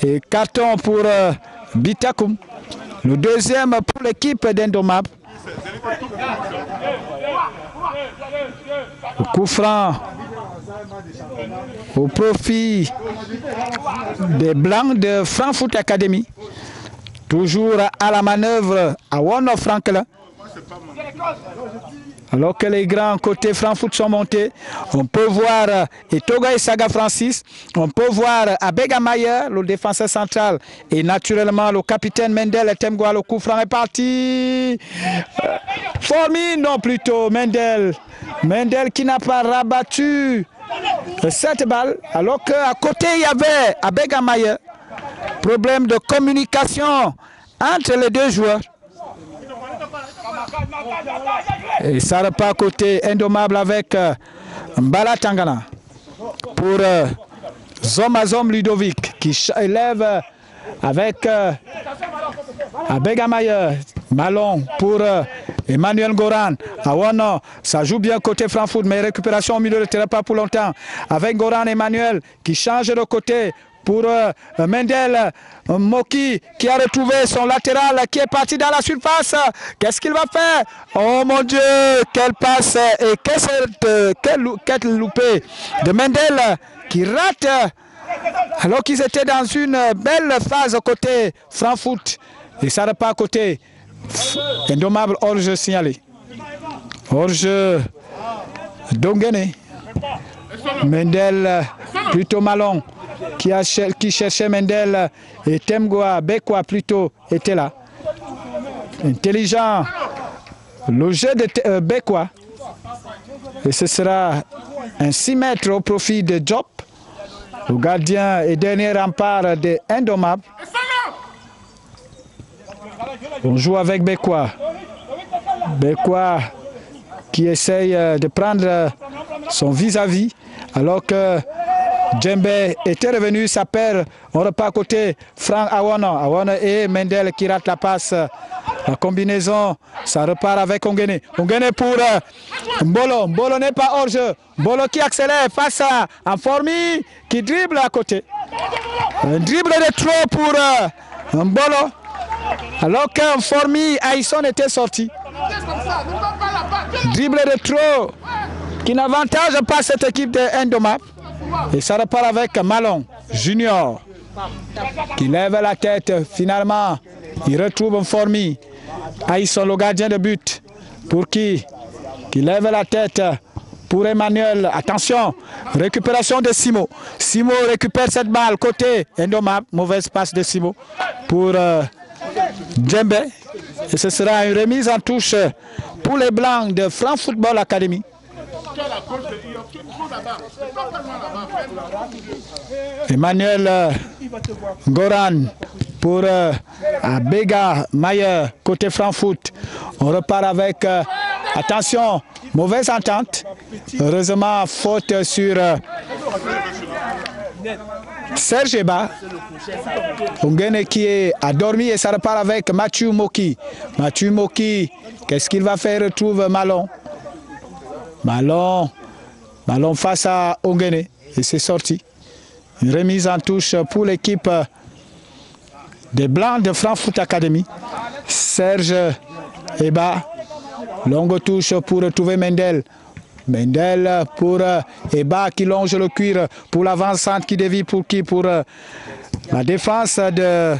Et carton pour Bitakoum. Le deuxième pour l'équipe d'Indomab. Coup franc au profit des Blancs de Frankfurt Academy. Toujours à la manœuvre à Warner Franklin. Alors que les grands côtés Frankfurt sont montés, on peut voir Etoga et Saga Francis, on peut voir Abega Mayer, le défenseur central, et naturellement le capitaine Mendel Temgwa. Le coup franc est parti. Formi, non plutôt Mendel. Mendel qui n'a pas rabattu cette balle, alors qu'à côté il y avait Abega Mayer. Problème de communication entre les deux joueurs. Et ça repart côté Indomable avec Mbala Tangana pour Zomazom Ludovic qui élève avec Abega Mayer. Malon pour Emmanuel Goran. Awana, ça joue bien côté Frankfurt, mais récupération au milieu de terrain pas pour longtemps. Avec Goran Emmanuel qui change de côté pour Mendel Moki qui a retrouvé son latéral qui est parti dans la surface. Qu'est-ce qu'il va faire? Oh mon Dieu, quelle passe et quelle loupée de Mendel qui rate alors qu'ils étaient dans une belle phase côté Frankfurt. Et ça repart côté Indomable. Hors-jeu signalé. Hors-jeu Dongene. Mendel plutôt Malon qui cherchait Mendel et Temgwa Bekwa plutôt était là. Intelligent le jeu de Bekwa. Et ce sera un 6 mètres au profit de Job, le gardien et dernier rempart de Indomable. On joue avec Bekwa. Bekwa qui essaye de prendre son vis-à-vis alors que Djembe était revenu, ça perd. On repart côté Frank Awana. Awana et Mendel qui rate la passe. La combinaison, ça repart avec Ongene. Ongene pour Mbolo. Mbolo n'est pas hors jeu. Mbolo qui accélère face à Formi qui dribble à côté. Un dribble de trop pour Mbolo. Alors qu'un Formi Aïsson était sorti. Dribble de trop qui n'avantage pas cette équipe de Indomab. Et ça repart avec Malon Junior qui lève la tête finalement. Il retrouve Formi. Aïsson, le gardien de but. Pour qui lève la tête. Pour Emmanuel. Attention. Récupération de Simo. Simo récupère cette balle. Côté Indomable. Mauvaise passe de Simo. Pour Djembe. Et ce sera une remise en touche pour les Blancs de Franc Football Academy. Emmanuel Goran pour Abega Mayer côté Frankfurt. On repart avec attention, mauvaise entente. Heureusement, faute sur Serge Eba. Ongene qui a dormi et ça repart avec Mathieu Moki. Mathieu Moki, qu'est-ce qu'il va faire? Retrouve Malon. Ballon face à Ongene et c'est sorti. Une remise en touche pour l'équipe des Blancs de Frankfurt Academy. Serge Eba. Longue touche pour retrouver Mendel. Mendel pour Eba qui longe le cuir pour l'avant-centre qui dévie pour qui? Pour la défense de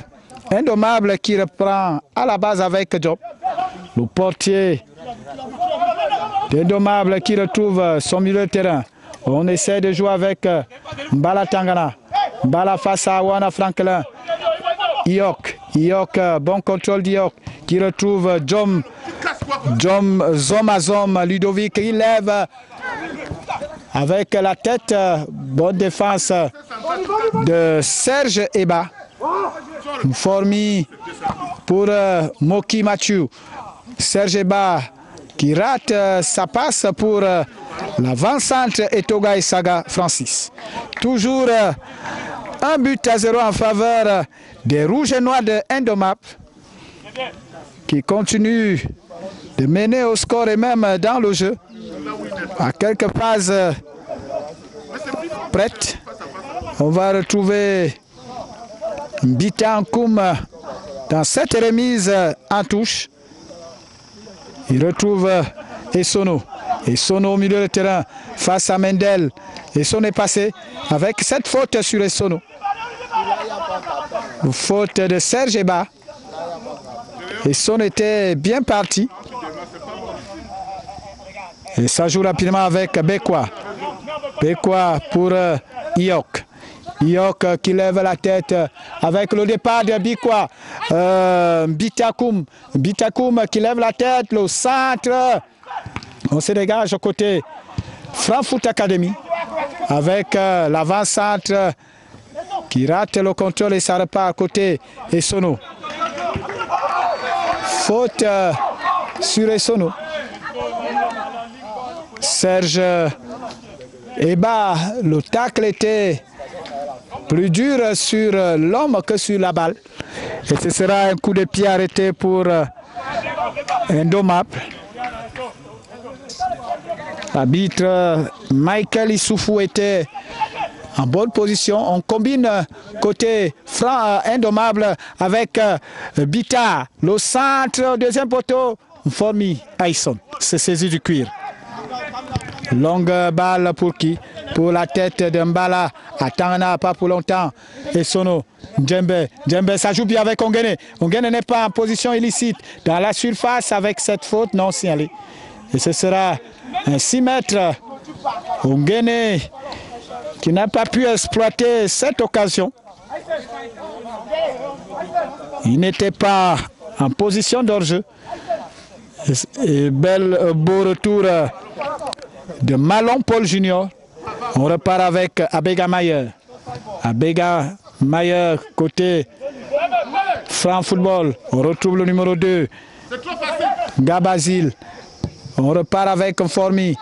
Indomable qui reprend à la base avec Job. Le portier d'Indomable qui retrouve son milieu de terrain. On essaie de jouer avec Mbala Tangana. Mbala face à Wana Franklin. Iok, bon contrôle d'Iok qui retrouve Zom Zom. Ludovic, il lève avec la tête. Bonne défense de Serge Eba. Formi pour Moki Mathieu. Serge Eba qui rate sa passe pour l'avant-centre Etoga et Saga Francis. Toujours 1-0 en faveur des Rouges et Noirs de Indomable qui continue de mener au score et même dans le jeu. À quelques phases prêtes, on va retrouver Bitankoum dans cette remise en touche. Il retrouve Essono. Essono au milieu de terrain face à Mendel. Essono est passé avec cette faute sur Essono. Faute de Serge Eba. Essono était bien parti. Et ça joue rapidement avec Bekwa. Bekwa pour Iok. Iok qui lève la tête avec le départ de Bikwa. Bitakoum. Bitakoum qui lève la tête, le centre. On se dégage au côté Frankfurt Academy avec l'avant-centre qui rate le contrôle et ça repart à côté Essono. Faute sur Essono. Serge Eba, le tacle était plus dur sur l'homme que sur la balle. Et ce sera un coup de pied arrêté pour Indomable. L'arbitre Michael Issoufou était en bonne position. On combine côté franc Indomable avec Bita. Le centre, deuxième poteau, Formi Aïsson. C'est saisi du cuir. Longue balle pour qui? Pour la tête de Mbala. Attends, pas pour longtemps. Essono, Djembe. Djembe, ça joue bien avec Ongene. Ongene n'est pas en position illicite. Dans la surface avec cette faute non signalée. Et ce sera un 6 mètres. Ongene qui n'a pas pu exploiter cette occasion. Il n'était pas en position d'hors-jeu. Et beau retour de Malon Paul Junior. On repart avec Abega Mayer. Abega Mayer côté Franc Football. On retrouve le numéro 2. Gabazil. On repart avec Formi.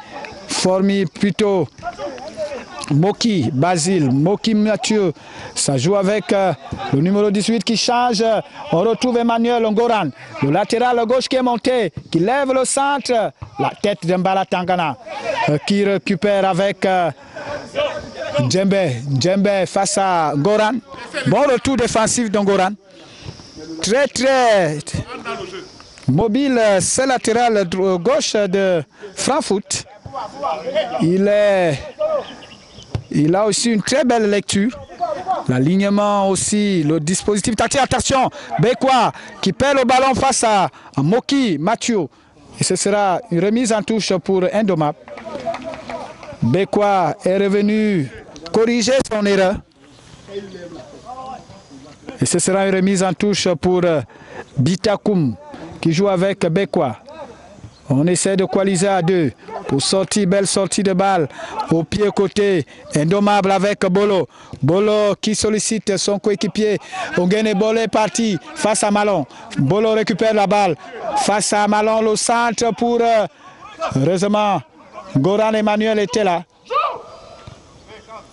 Formi plutôt. Moki, Basile, Moki Mathieu. Ça joue avec le numéro 18 qui change. On retrouve Emmanuel Ngoran. Le latéral gauche qui est monté, qui lève le centre. La tête de Mbala Tangana qui récupère avec Djembe. Djembe face à Ngoran. Bon retour défensif de Ngoran. Très mobile, c'est latéral gauche de Frankfurt. Il a aussi une très belle lecture. L'alignement aussi, le dispositif tactique. Attention, Bekwa qui perd le ballon face à Moki, Mathieu. Et ce sera une remise en touche pour Indomable. Bekwa est revenu corriger son erreur. Et ce sera une remise en touche pour Bitakoum qui joue avec Bekwa. On essaie de coaliser à deux pour sortir, belle sortie de balle au pied côté. Indomable avec Bolo. Bolo qui sollicite son coéquipier. Ongene Bolo est parti face à Malon. Bolo récupère la balle face à Malon. Le centre pour... heureusement, Goran Emmanuel était là.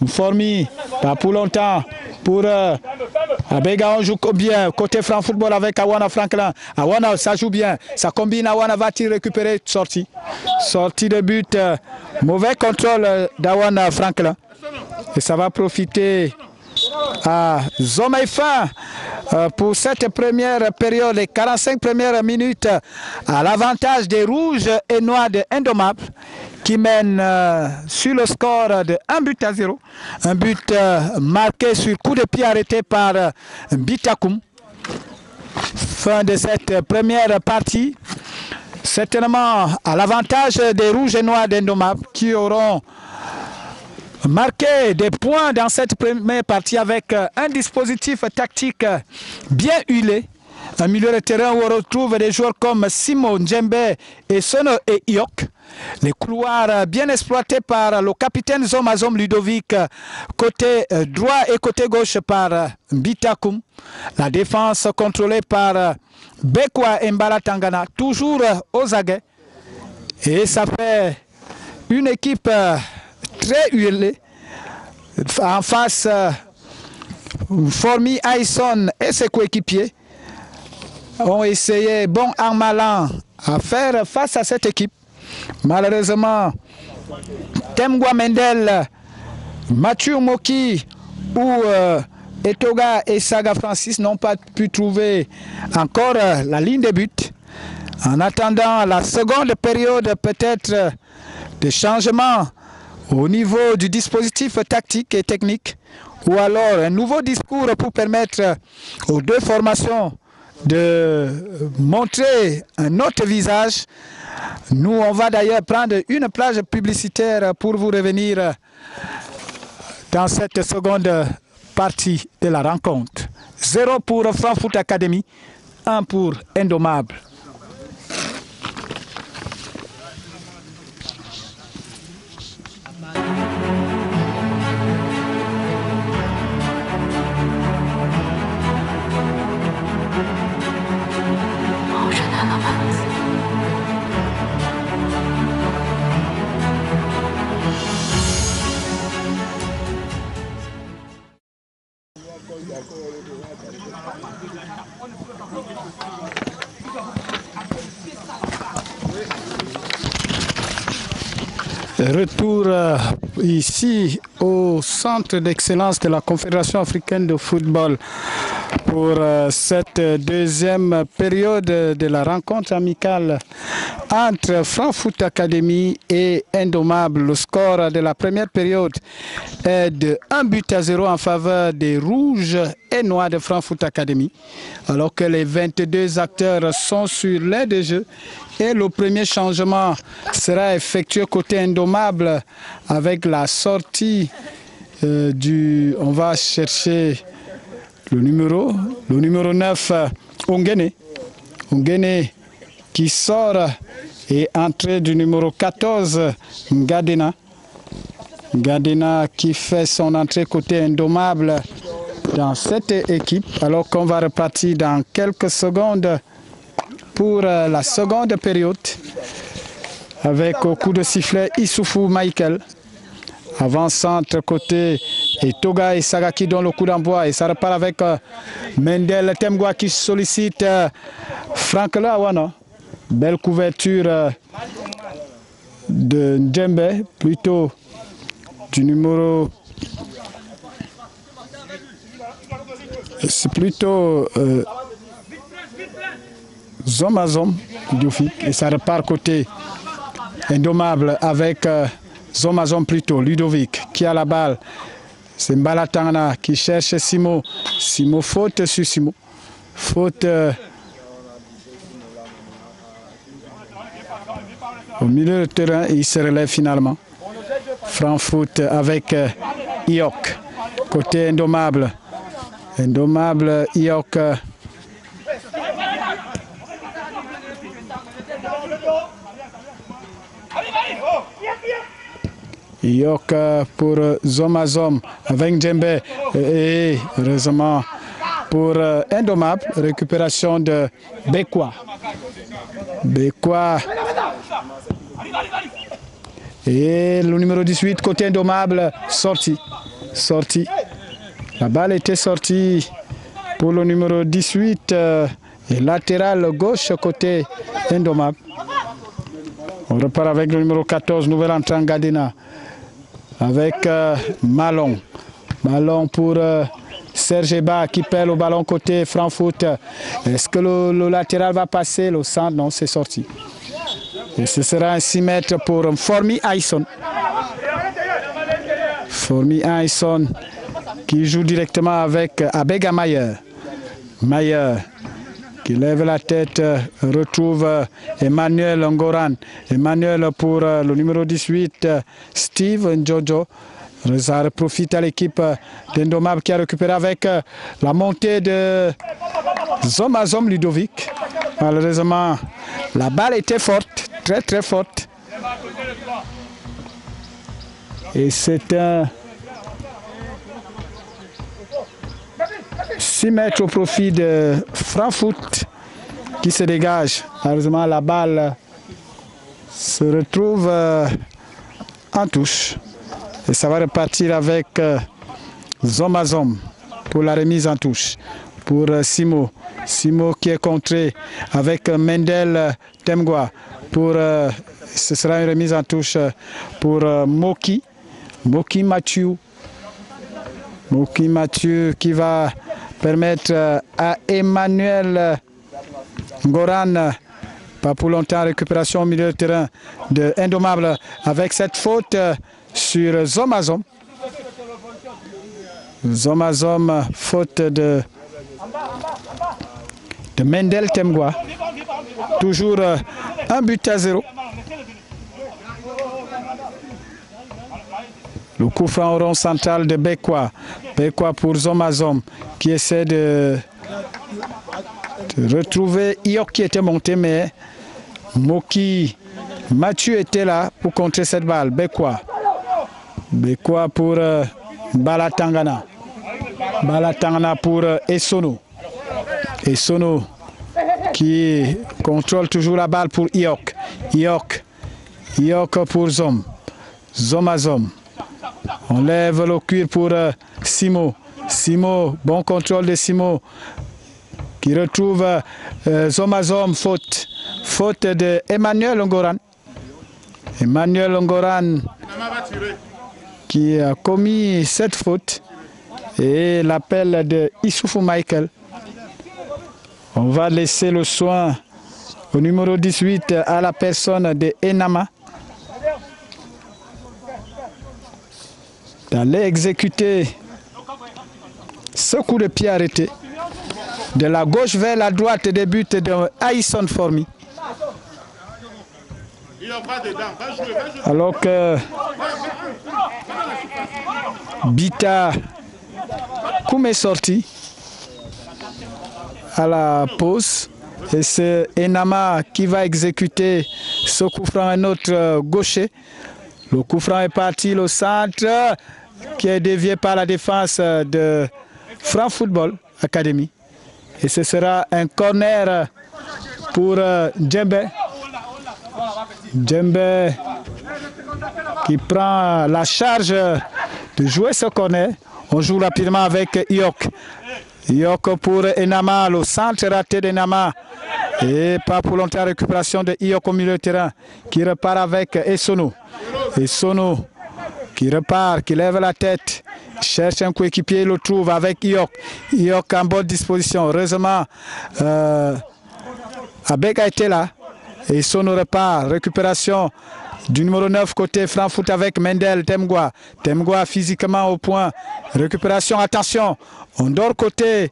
Formi, pas pour longtemps, pour Abega, on joue bien, côté Franc Football avec Awana Franklin. Awana, ça joue bien, ça combine, Awana va-t-il récupérer, sortie de but, mauvais contrôle d'Awana Franklin. Et ça va profiter à Zomaïfa pour cette première période, les 45 premières minutes, à l'avantage des rouges et noirs de Indomable, qui mène sur le score de 1-0. Un but marqué sur coup de pied arrêté par Bitakoum. Fin de cette première partie. Certainement à l'avantage des rouges et noirs d'Indomable qui auront marqué des points dans cette première partie avec un dispositif tactique bien huilé. Un milieu de terrain où on retrouve des joueurs comme Simo Djembe et Sono et Iok. Les couloirs bien exploités par le capitaine Zomazom Ludovic, côté droit et côté gauche par Bitakoum. La défense contrôlée par Bekwa Mbala Tangana, toujours aux aguets. Et ça fait une équipe très huilée. En face, Formi Aïsson et ses coéquipiers ont essayé, bon an mal an, à faire face à cette équipe. Malheureusement, Temgwa Mendel, Mathieu Moki ou Etoga et Saga Francis n'ont pas pu trouver encore la ligne de but. En attendant la seconde période, peut-être de changement au niveau du dispositif tactique et technique, ou alors un nouveau discours pour permettre aux deux formations de montrer un autre visage. Nous, on va d'ailleurs prendre une plage publicitaire pour vous revenir dans cette seconde partie de la rencontre. 0 pour Franc Foot Academy, 1 pour Indomable. Retour ici au centre d'excellence de la Confédération africaine de football pour cette deuxième période de la rencontre amicale entre Franc Foot Academy et Indomable. Le score de la première période est de 1-0 en faveur des rouges et noirs de Franc Foot Academy, alors que les 22 acteurs sont sur l'aire de jeu. Et le premier changement sera effectué côté Indomable avec la sortie du... On va chercher le numéro 9, Ongene. Ongene qui sort et entrée du numéro 14, Ngadena. Ngadena qui fait son entrée côté Indomable dans cette équipe, alors qu'on va repartir dans quelques secondes pour la seconde période avec au coup de sifflet Issoufou Michael. Avant-centre côté Etoga et Sagaki dans le coup d'envoi et ça repart avec Mendel Temgwa qui sollicite Frank Lawana. Belle couverture de Djembe, plutôt du numéro... C'est plutôt Zomazom Dioufik et ça repart côté Indomable avec Zomazom plutôt, Ludovic qui a la balle, C'est Mbalatangana qui cherche Simo. Simo, faute sur Simo. Faute au milieu du terrain et il se relève finalement. Franc foot avec Iok. Côté indommable. Indommable Iok. Iok pour Zomazom avec Djembe et heureusement pour Indommable, récupération de Bekwa. Bekwa et le numéro 18 côté Indommable sorti. La balle était sortie pour le numéro 18 et latéral gauche côté Indommable. On repart avec le numéro 14, nouvel entrant Gadena. Avec Malon. Malon pour Serge Eba qui perd le ballon côté Frankfurt. Est-ce que le latéral va passer? Le centre, non, c'est sorti. Et ce sera un 6 mètres pour Formi Aïsson. Formi Aïsson qui joue directement avec Abega Mayer. Mayer qui lève la tête, retrouve Emmanuel Ngoran. Emmanuel pour le numéro 18, Steve Njojo. Ça profite à l'équipe d'Indommable qui a récupéré avec la montée de Zomazom Ludovic. Malheureusement, la balle était forte, très très forte. Et c'est un 6 mètres au profit de Frankfurt qui se dégage. Malheureusement, la balle se retrouve en touche. Et ça va repartir avec Zomazom pour la remise en touche. Pour Simo. Simo qui est contré avec Mendel Temgwa. Ce sera une remise en touche pour Moki. Moki Mathieu. Moki Mathieu qui va permettre à Emmanuel Ngoran, pas pour longtemps, récupération au milieu de terrain de Indommable avec cette faute sur Zomazom. Zomazom, faute de Mendel Temgwa. Toujours 1-0. Le coup franc au rond central de Bekwa. Bekwa pour Zomazom qui essaie de retrouver Iok qui était monté, mais Moki Mathieu était là pour contrer cette balle. Bekwa. Bekwa pour Balatangana. Balatangana pour Essono. Essono qui contrôle toujours la balle pour Iok. Iok pour Zomazom. On lève le cuir pour Simo. Simo, bon contrôle de Simo qui retrouve Zomazom, faute. Faute de Emmanuel Ngoran. Emmanuel Ngoran qui a commis cette faute. Et l'appel de Issoufou Michael. On va laisser le soin au numéro 18 à la personne de Enama d'aller exécuter ce coup de pied arrêté de la gauche vers la droite des buts de Aïsson Formi. Alors que Bita Koum est sorti à la pause et c'est Enama qui va exécuter ce coup franc, un autre gaucher. Le coup franc est parti, le centre qui est dévié par la défense de Franc Football Academy. Et ce sera un corner pour Djembe. Djembe qui prend la charge de jouer ce corner. On joue rapidement avec Iok. Iok pour Enama, le centre raté d'Enama. Et pas pour longtemps, récupération de Iok au milieu de terrain qui repart avec Essono. Essono qui repart, qui lève la tête, cherche un coéquipier, le trouve avec Iok. Iok en bonne disposition. Heureusement, Abega était là. Essono repart, récupération du numéro 9 côté Frankfurt avec Mendel Temgwa. Temgwa physiquement au point. Récupération, attention. On dort côté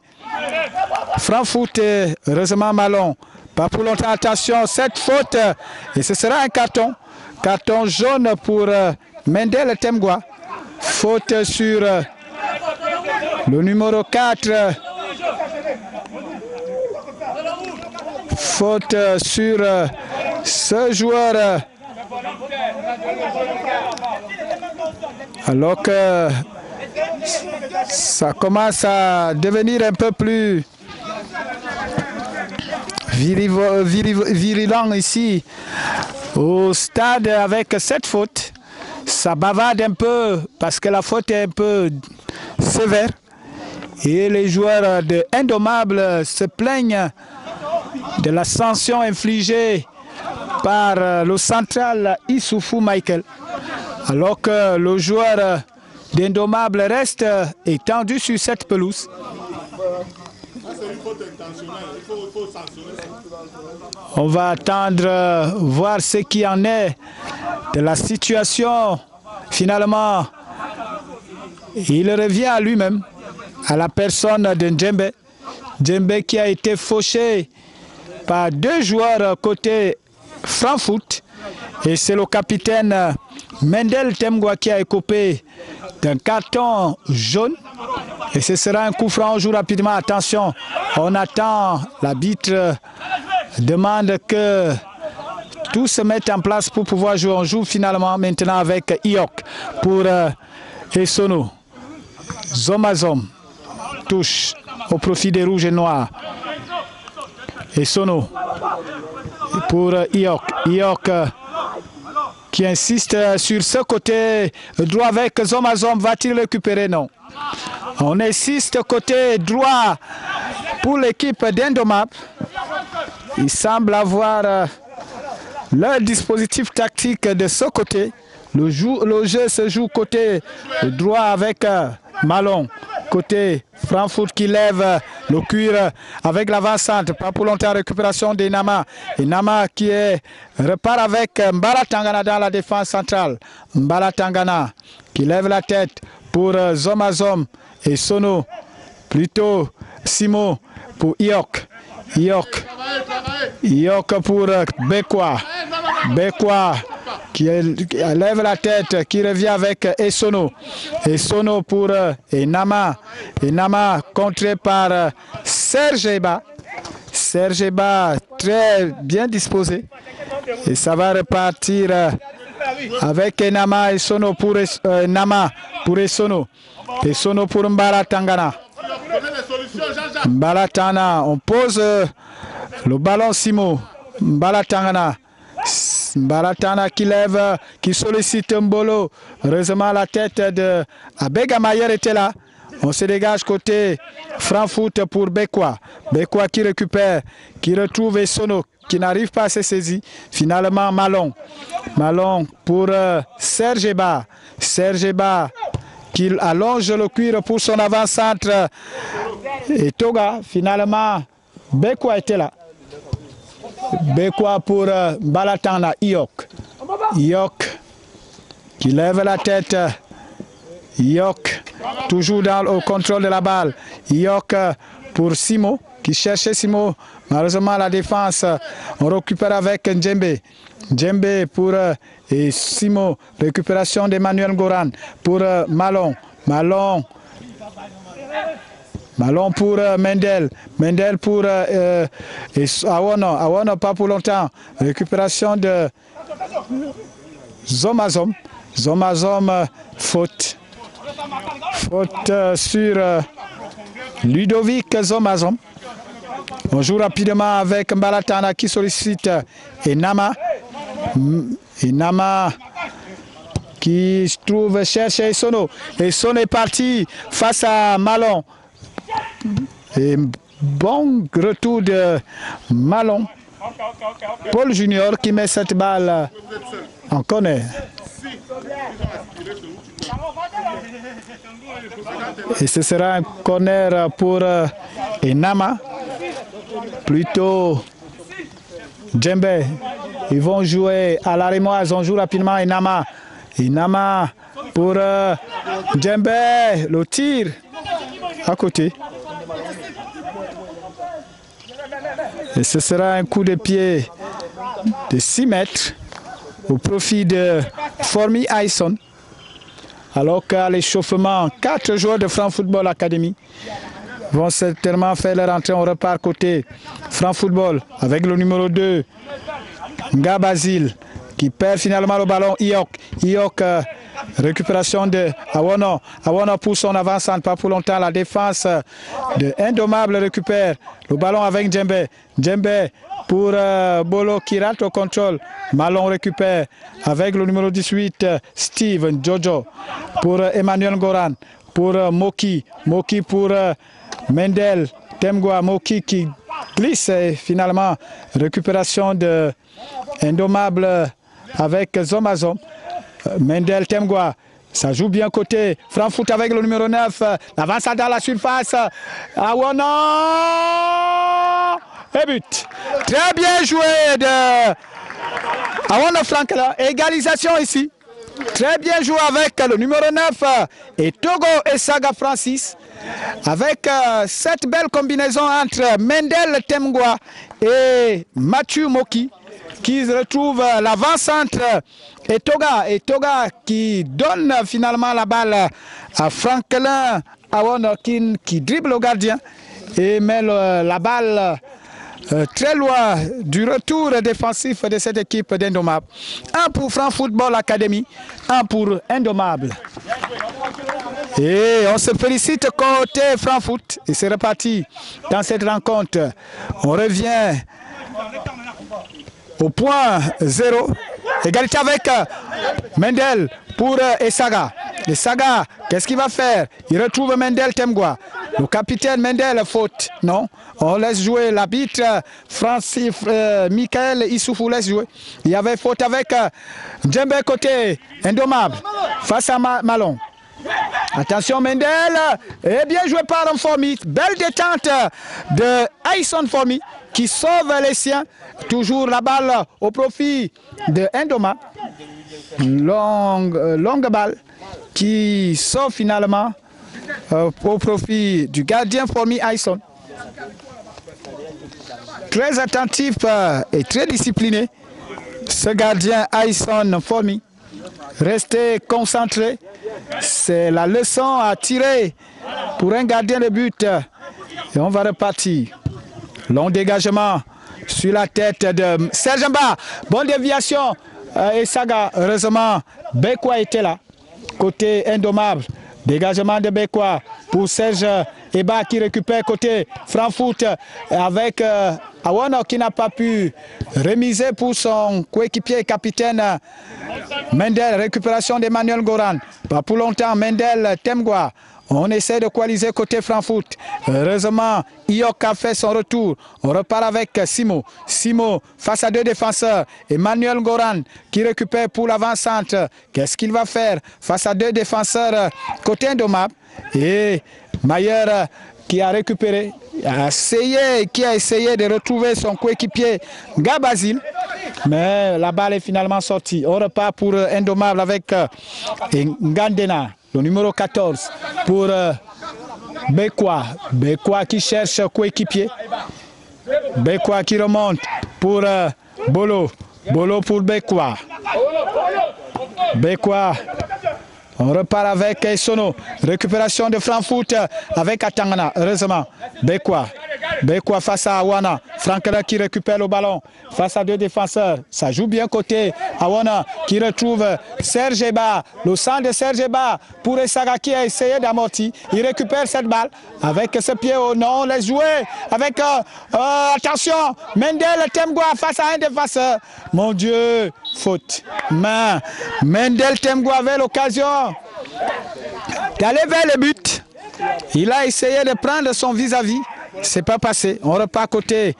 Frankfurt et heureusement Malon. Pas pour longtemps, attention, cette faute. Et ce sera un carton. Carton jaune pour Mendel Temgwa. Faute sur le numéro 4. Faute sur ce joueur. Alors que ça commence à devenir un peu plus virulent ici au stade avec cette faute. Ça bavarde un peu parce que la faute est un peu sévère. Et les joueurs de Indomables se plaignent de la sanction infligée par le central Issoufou Michael. Alors que le joueur d'Indomables reste étendu sur cette pelouse. On va attendre voir ce qui en est de la situation. Finalement, il revient à lui-même, à la personne de Djembe. Djembe qui a été fauché par deux joueurs côté Frankfurt. Et c'est le capitaine Mendel Temgwa qui a écopé d'un carton jaune. Et ce sera un coup franc. On joue rapidement. Attention, on attend. L'arbitre demande que tout se mette en place pour pouvoir jouer. On joue finalement maintenant avec Iok pour Essono. Zomazom touche au profit des rouges et noirs. Essono pour Iok. Iok qui insiste sur ce côté droit avec Zomazom. Va-t-il récupérer? Non. On insiste côté droit pour l'équipe d'Indomables. Il semble avoir leur dispositif tactique de ce côté. Le jeu se joue côté droit avec Malon. Côté Frankfurt qui lève le cuir avec l'avant-centre. Pas pour longtemps, récupération d'Enama. Enama qui repart avec Mbala Tangana dans la défense centrale. Mbala Tangana qui lève la tête pour Zomazom et Sono. Plutôt Simo pour Iok. Iok pour Bekwa. Bekwa qui lève la tête, qui revient avec Essono. Essono pour Enama. Enama contré par Serge Eba. Serge Eba très bien disposé. Et ça va repartir avec Enama et Sono pour Enama pour Essono. Essono pour Mbala Tangana. Mbala Tangana, on pose le ballon Simo. Mbala Tangana. Mbala Tangana qui lève, qui sollicite Mbolo. Heureusement la tête de Abega Mayer était là. On se dégage côté Frankfurt pour Bekwa. Bekwa qui récupère, qui retrouve Essono, qui n'arrive pas à se saisir. Finalement Malon. Malon pour Serge Eba. Serge Eba qui allonge le cuir pour son avant-centre. Et Toga, finalement, Bekwa était là. Bekwa pour Balatana, Iok. Iok qui lève la tête. Iok toujours au contrôle de la balle. Iok pour Simo qui cherchait Simo. Malheureusement la défense, on récupère avec Djembe. Djembe pour et Simo. Récupération d'Emmanuel Goran pour Malon. Malon pour Mendel. Mendel pour Awono. Awono pas pour longtemps. Récupération de Zomazom. Zomazom faute. Faute sur Ludovic Zomazom. On joue rapidement avec Mbalatana qui sollicite Enama. Enama qui trouve cherche Essono. Essono est parti face à Malon. Et bon retour de Malon. Paul Junior qui met cette balle en corner. Et ce sera un corner pour Enama. Plutôt Djembe Ils vont jouer à la Rémoise. On joue rapidement Inama. Inama pour Djembe. Le tir à côté. Et ce sera un coup de pied de 6 mètres au profit de Formi Ayson. Alors qu'à l'échauffement, 4 joueurs de Franc Football Academy vont certainement faire leur entrée. On repart côté Franc Football avec le numéro 2, Ngabazil, qui perd finalement le ballon. Iok, récupération de Awono. Awono pousse son avance, pas pour longtemps. La défense de Indommable récupère le ballon avec Djembe. Djembe pour Bolo qui rate au contrôle. Malon récupère avec le numéro 18, Steve Jojo. Pour Emmanuel Goran. Pour Moki. Moki pour Mendel Temgwa. Moki qui glisse et finalement récupération de Indommable avec Zomazom. Mendel Temgwa. Ça joue bien côté Franc Foot avec le numéro 9. L'avance dans la surface. Awono. Et but. Très bien joué de Awono Franklin. Égalisation ici. Très bien joué avec le numéro 9 et Togo Esaga Francis. Avec cette belle combinaison entre Mendel Temgwa et Mathieu Moki qui retrouve l'avant-centre et Toga qui donne finalement la balle à Franklin Awono qui dribble le gardien et met la balle très loin du retour défensif de cette équipe d'Indommable. 1 pour Franc Football Academy, 1 pour Indommable. Et on se félicite côté Franc Foot et c'est reparti dans cette rencontre. On revient au point 0. Égalité avec Mendel pour Esaga. Esaga, qu'est-ce qu'il va faire? Il retrouve Mendel Temgwa. Le capitaine Mendel, faute. Non, on laisse jouer l'arbitre Francis Michael Issoufou laisse jouer. Il y avait faute avec Djembe côté Indommable face à Malon. Attention Mendel, et bien joué par Formi. Belle détente de Ayson Formi qui sauve les siens. Toujours la balle au profit de Indommable. Longue balle qui sauve finalement au profit du gardien Formi Ayson. Très attentif et très discipliné. Ce gardien Ayson Formi. Restez concentré. C'est la leçon à tirer pour un gardien de but. Et on va repartir. Long dégagement sur la tête de Serge Mba. Bonne déviation. Et Saga, heureusement, Bekwa était là. Côté Indommable. Dégagement de Bekwa pour Serge Eba qui récupère côté Franc Foot avec Awono qui n'a pas pu remiser pour son coéquipier capitaine Mendel. Récupération d'Emmanuel Goran. Pas pour longtemps, Mendel Temgwa. On essaie de coaliser côté Franc Foot. Heureusement, Iok a fait son retour. On repart avec Simo. Simo face à 2 défenseurs. Emmanuel Goran qui récupère pour l'avant-centre. Qu'est-ce qu'il va faire face à 2 défenseurs côté Indommable? Et Mayer qui a récupéré, qui a essayé de retrouver son coéquipier Ngabazil. Mais la balle est finalement sortie. On repart pour Indommable avec Ngandena. Le numéro 14 pour Bekwa. Bekwa qui cherche coéquipier. Bekwa qui remonte pour Bolo. Bolo pour Bekwa. Bekwa. On repart avec Sono. Récupération de Franc Foot avec Atangana. Heureusement. Bekwa. Bekwa face à Awana. Franklin qui récupère le ballon face à 2 défenseurs. Ça joue bien côté Awana qui retrouve Serge Eba. Le sang de Serge Eba pour Esaga qui a essayé d'amortir. Il récupère cette balle avec ce pied au non. On laisse jouer avec attention. Mendel Temgwa face à un défenseur. Mon Dieu. Faute. Main. Mendel Temgwa avait l'occasion d'aller vers le but. Il a essayé de prendre son vis-à-vis. C'est pas passé. On repart côté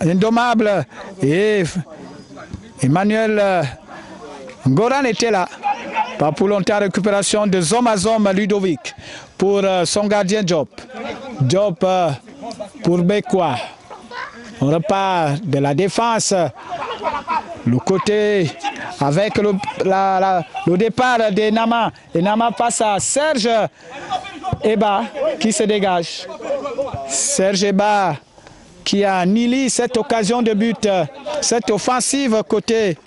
Indommable. Et Emmanuel Goran était là. Pas pour longtemps. Récupération de Zomazom Ludovic pour son gardien Job. Job pour Bekwa. On repart de la défense. Le côté avec le départ d'Enama. Enama passe à Serge Eba qui se dégage. Serge Eba qui a annihilé cette occasion de but, cette offensive côté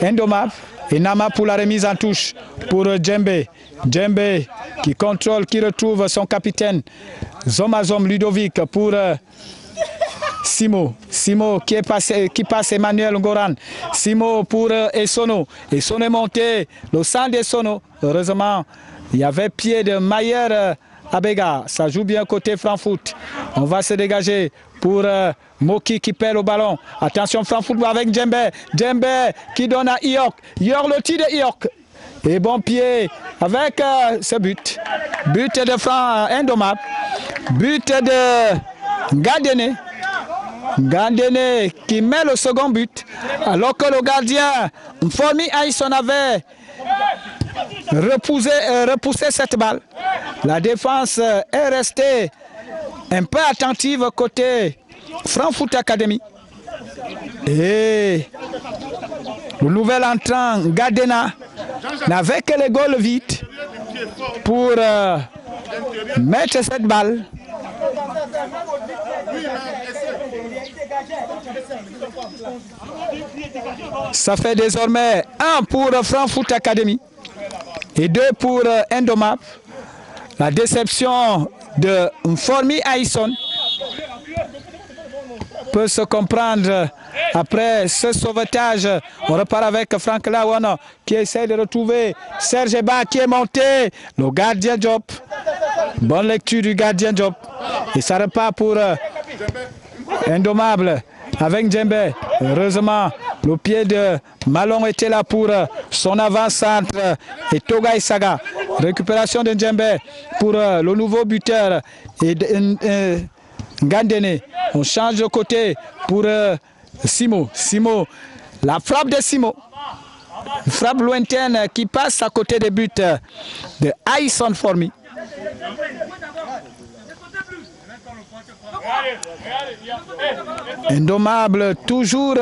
Indomable. Enama pour la remise en touche pour Djembe. Djembe qui contrôle, qui retrouve son capitaine. Zomazom Ludovic pour Simo. Simo qui passe Emmanuel Ngoran. Simo pour Essono. Essono est monté. Le sang d'Essono. Heureusement, il y avait pied de Mayer Abega. Ça joue bien côté Frankfurt. On va se dégager pour Moki qui perd le ballon. Attention Frankfurt avec Djembe. Djembe qui donne à Iok. Iok, le tir de Iok. Et bon pied avec ce but. But de Franck Indomable. But de Gardene. Gardene qui met le second but. Alors que le gardien Mformi Aïsson avait repoussé cette balle. La défense est restée un peu attentive côté Frankfurt Academy. Et le nouvel entrant Gardena n'avait que les goals vides pour mettre cette balle. Ça fait désormais 1 pour Frankfurt Academy et 2 pour Indomable. La déception de Mformi Aïsson peut se comprendre après ce sauvetage. On repart avec Franck Lawan qui essaie de retrouver Serge Eba qui est monté. Le gardien Job. Bonne lecture du gardien Job. Et ça repart pour Indomable avec Djembe. Heureusement, le pied de Malon était là pour son avant-centre et Toga Isaga. Récupération de Djembe pour le nouveau buteur et Gandene. On change de côté pour Simo. Simo, la frappe de Simo. Une frappe lointaine qui passe à côté des buts de Aïsson Formi. Indomable toujours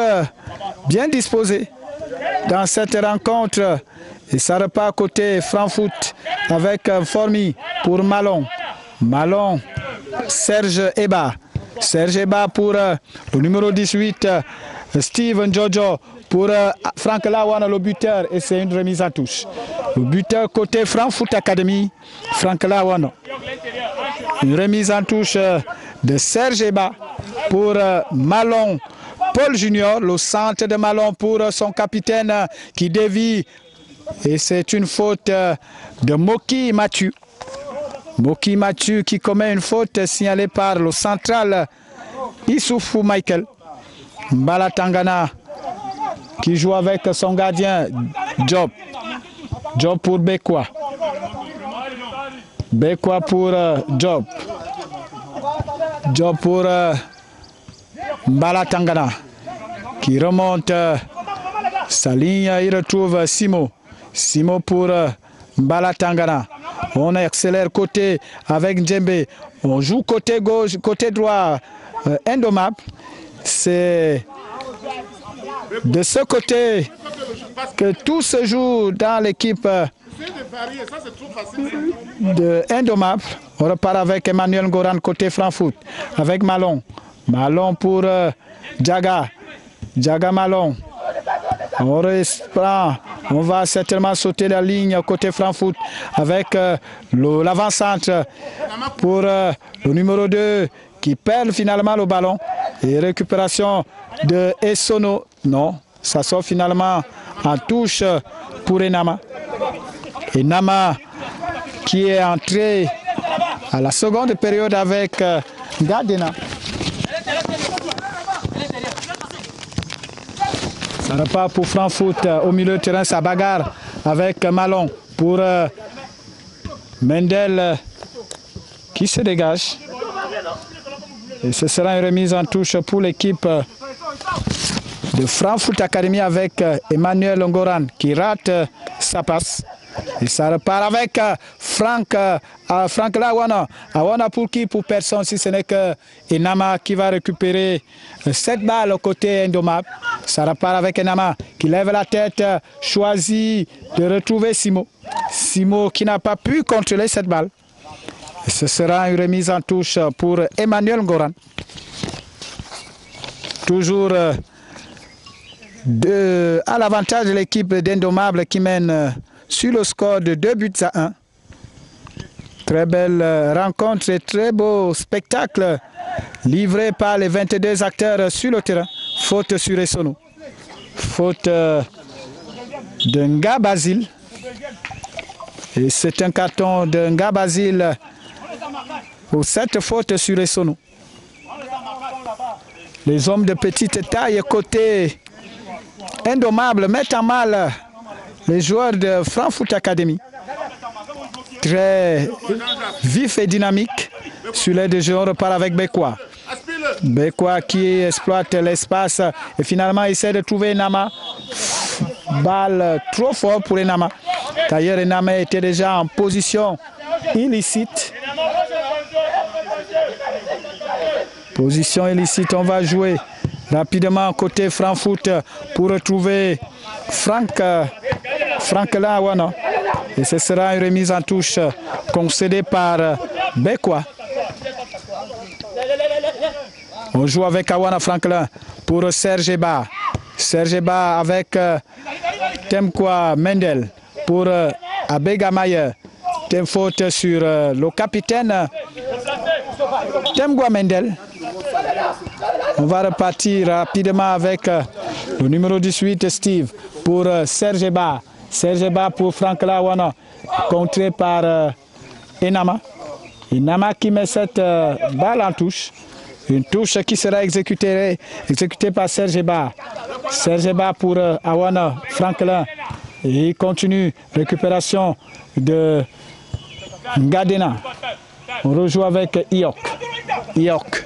bien disposé dans cette rencontre. Et ça repart côté Frankfurt avec Formi pour Malon. Malon, Serge Eba. Serge Eba pour le numéro 18, Steven Jojo pour Franck Lawan, le buteur. Et c'est une remise en touche. Le buteur côté Frankfurt Academy, Franck Lawan. Une remise en touche de Serge Eba pour Malon. Paul Junior, le centre de Malon pour son capitaine qui dévie. Et c'est une faute de Moki Mathieu. Moki Mathieu qui commet une faute signalée par le central Issoufou Michael. Mbala Tangana qui joue avec son gardien Job. Job pour Bekwa. Bekwa pour Job. Job pour Mbala Tangana qui remonte sa ligne. Il retrouve Simo. Simo pour Mbala Tangana. On accélère côté avec Djembe. On joue côté gauche, côté droit Indomable. C'est de ce côté que tout se joue dans l'équipe de Indomable. On repart avec Emmanuel Ngoran côté Frankfurt. Avec Malon. Malon pour Djaga. Djaga Malon. On va certainement sauter la ligne côté Frankfurt avec l'avant-centre pour le numéro 2 qui perd finalement le ballon. Et récupération de Essono. Non, ça sort finalement en touche pour Enama. Enama qui est entré à la seconde période avec Gardena. Ça repart pour Frankfurt au milieu de terrain, sa bagarre avec Malon pour Mendel qui se dégage. Et ce sera une remise en touche pour l'équipe de Frankfurt Academy avec Emmanuel Ngoran qui rate sa passe. Et ça repart avec Franck là, Awana pour qui? Pour personne, si ce n'est que Enama qui va récupérer cette balle au côté indommable. Ça repart avec Enama qui lève la tête, choisit de retrouver Simo. Simo qui n'a pas pu contrôler cette balle. Et ce sera une remise en touche pour Emmanuel Ngoran. Toujours à l'avantage de l'équipe d'Indommable qui mène sur le score de 2-1. Très belle rencontre et très beau spectacle livré par les 22 acteurs sur le terrain. Faute sur Essono. Faute de Nga Basile. Et c'est un carton de Nga Basile pour cette faute sur Essono. Les hommes de petite taille côté Indommable mettent en mal les joueurs de Frankfurt Academy. Très vif et dynamique. Sur l'aide de jeu, on repart avec Bekwa. Bekwa qui exploite l'espace et finalement essaie de trouver Enama. Balle trop fort pour Enama. D'ailleurs, Enama était déjà en position illicite. Position illicite, on va jouer rapidement côté Frankfurt pour retrouver Franck là, et ce sera une remise en touche concédée par Bekwa. On joue avec Awana Franklin pour Serge Eba. Serge Eba avec Temkwa Mendel pour Abega Mayer. Faute sur le capitaine Temkwa Mendel. On va repartir rapidement avec le numéro 18 Steve pour Serge Eba. Serge Eba pour Franck Lawana, contré par Enama. Enama qui met cette balle en touche. Une touche qui sera exécutée par Serge Eba. Serge Eba pour Awana Franklin. Et il continue. Récupération de Ngadena. On rejoue avec Iok.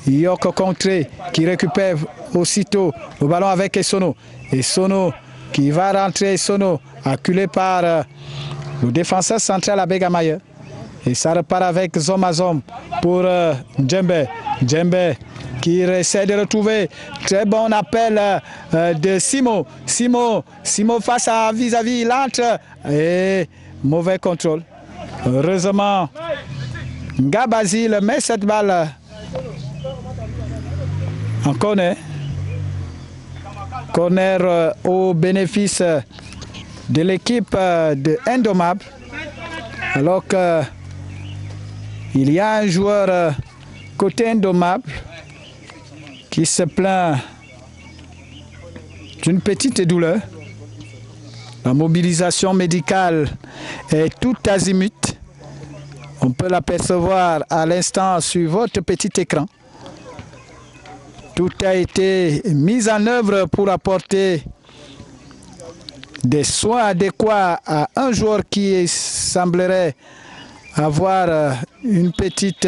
Iok contré qui récupère aussitôt le ballon avec Essono. Essono qui va rentrer, Essono acculé par le défenseur central Abega Mayer. Et ça repart avec Zomazom pour Djembe. Djembe qui essaie de retrouver. Très bon appel de Simo. Simo face à vis-à-vis, il entre. Et mauvais contrôle. Heureusement, Nga Basile met cette balle en corner. Corner au bénéfice de l'équipe de Indommable. Alors que il y a un joueur côté Indommable qui se plaint d'une petite douleur. La mobilisation médicale est tout azimut. On peut l'apercevoir à l'instant sur votre petit écran. Tout a été mis en œuvre pour apporter des soins adéquats à un joueur qui semblerait avoir une petite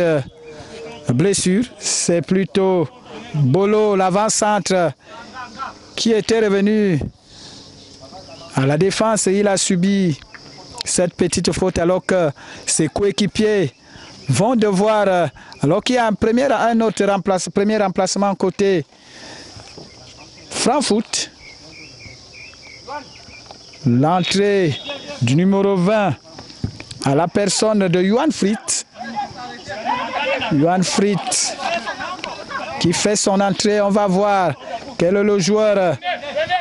blessure. C'est plutôt Bolo, l'avant-centre, qui était revenu à la défense et il a subi cette petite faute alors que ses coéquipiers vont devoir, alors qu'il y a un autre premier remplacement côté Frankfurt. L'entrée du numéro 20 à la personne de Johan Fritz. Johan Fritz qui fait son entrée. On va voir quel est le joueur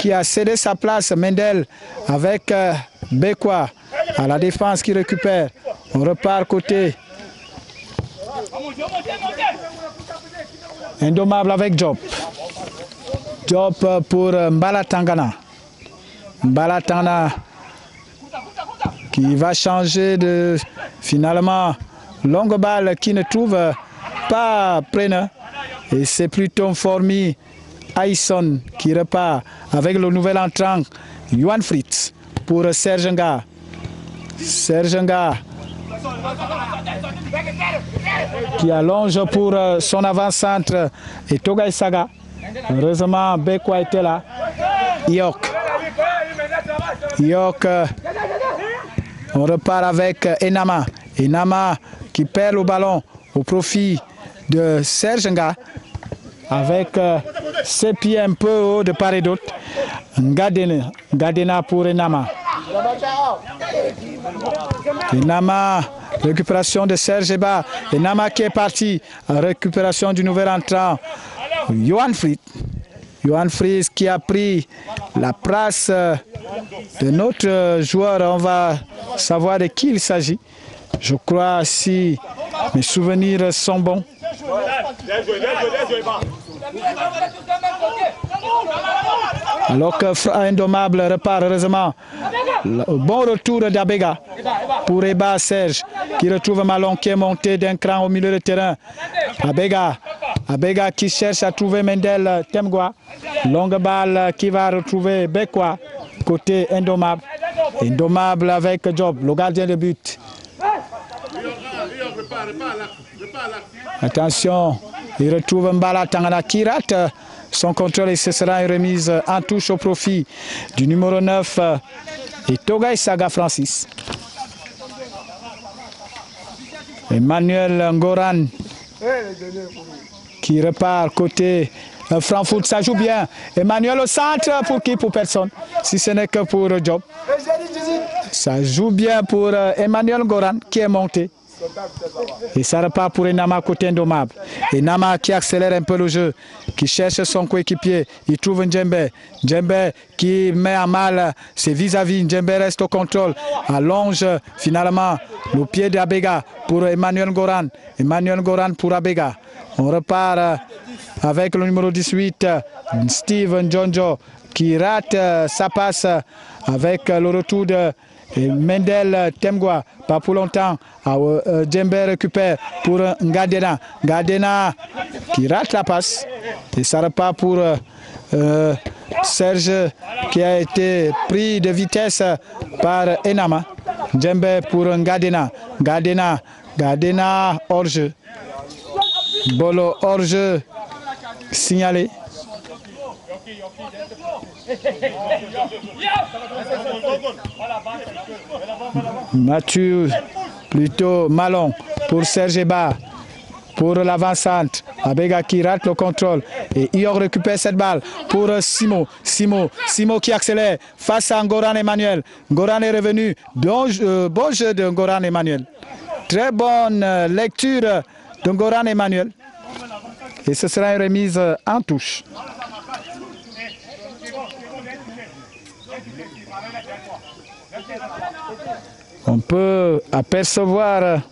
qui a cédé sa place. Mendel avec Bekwa à la défense qui récupère. On repart côté Indommable avec Job. Job pour Mbala Tangana. Mbala Tangana qui va changer de finalement longue balle qui ne trouve pas preneur. Et c'est plutôt Formi Aïsson qui repart avec le nouvel entrant Johan Fritz pour Serge Nga. Serge Nga qui allonge pour son avant-centre et Toga Saga. Heureusement, Bekwa était là. Iok On repart avec Enama. Enama qui perd le ballon au profit de Serge Nga. Avec ses pieds un peu hauts de part et d'autre. Ngadena pour Enama. Enama, récupération de Serge Eba. Enama qui est parti. Récupération du nouvel entrant. Johan Fritz. Johan Fritz qui a pris la place de notre joueur. On va savoir de qui il s'agit. Je crois, si mes souvenirs sont bons. Alors que Indommable repart heureusement. Bon retour d'Abega pour Eba Serge qui retrouve Malon qui est monté d'un cran au milieu de terrain. Abega qui cherche à trouver Mendel Temgwa. Longue balle qui va retrouver Bekwa côté Indommable. Indommable avec Job, le gardien de but. Attention, il retrouve Mbala Tangana qui rate son contrôle et ce sera une remise en touche au profit du numéro 9 et Togai Saga Francis. Emmanuel Ngoran qui repart côté Frankfurt, ça joue bien. Emmanuel au centre, pour qui? Pour personne, si ce n'est que pour Job. Ça joue bien pour Emmanuel Ngoran qui est monté. Et ça repart pour Enama côté Indommable. Enama qui accélère un peu le jeu, qui cherche son coéquipier. Il trouve Ndjembe. Ndjembe qui met à mal ses vis-à-vis. Ndjembe reste au contrôle. Allonge finalement le pied d'Abega pour Emmanuel Ngoran. Emmanuel Ngoran pour Abega. On repart avec le numéro 18, Steve Njonjo, qui rate sa passe avec le retour de Mendel Temgwa, pas pour longtemps. Djembe récupère pour Ngadena. Ngadena qui rate la passe. Et ça repart pour Serge qui a été pris de vitesse par Enama. Djembe pour Ngadena. Ngadena hors-jeu. Bolo hors-jeu signalé. Mathieu, plutôt Malon pour Serge Eba, pour l'avant-centre. Abega qui rate le contrôle et Ior récupère cette balle pour Simo qui accélère face à Ngoran Emmanuel. Ngoran est revenu. Bon jeu de Ngoran Emmanuel. Très bonne lecture de Ngoran Emmanuel. Et ce sera une remise en touche. On peut apercevoir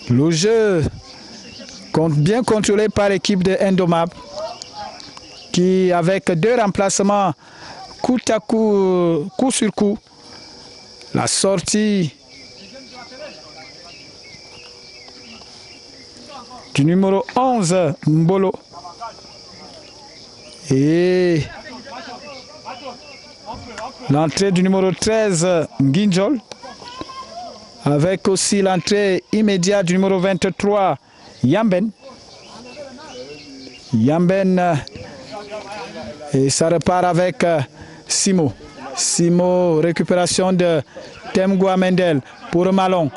le jeu bien contrôlé par l'équipe de Indommable qui, avec 2 remplacements coup à coup, coup sur coup, la sortie du numéro 11 Mbolo et l'entrée du numéro 13 Nginjol, avec aussi l'entrée immédiate du numéro 23 Yamben et ça repart avec Simo, récupération de Temgwa Mendel pour Malon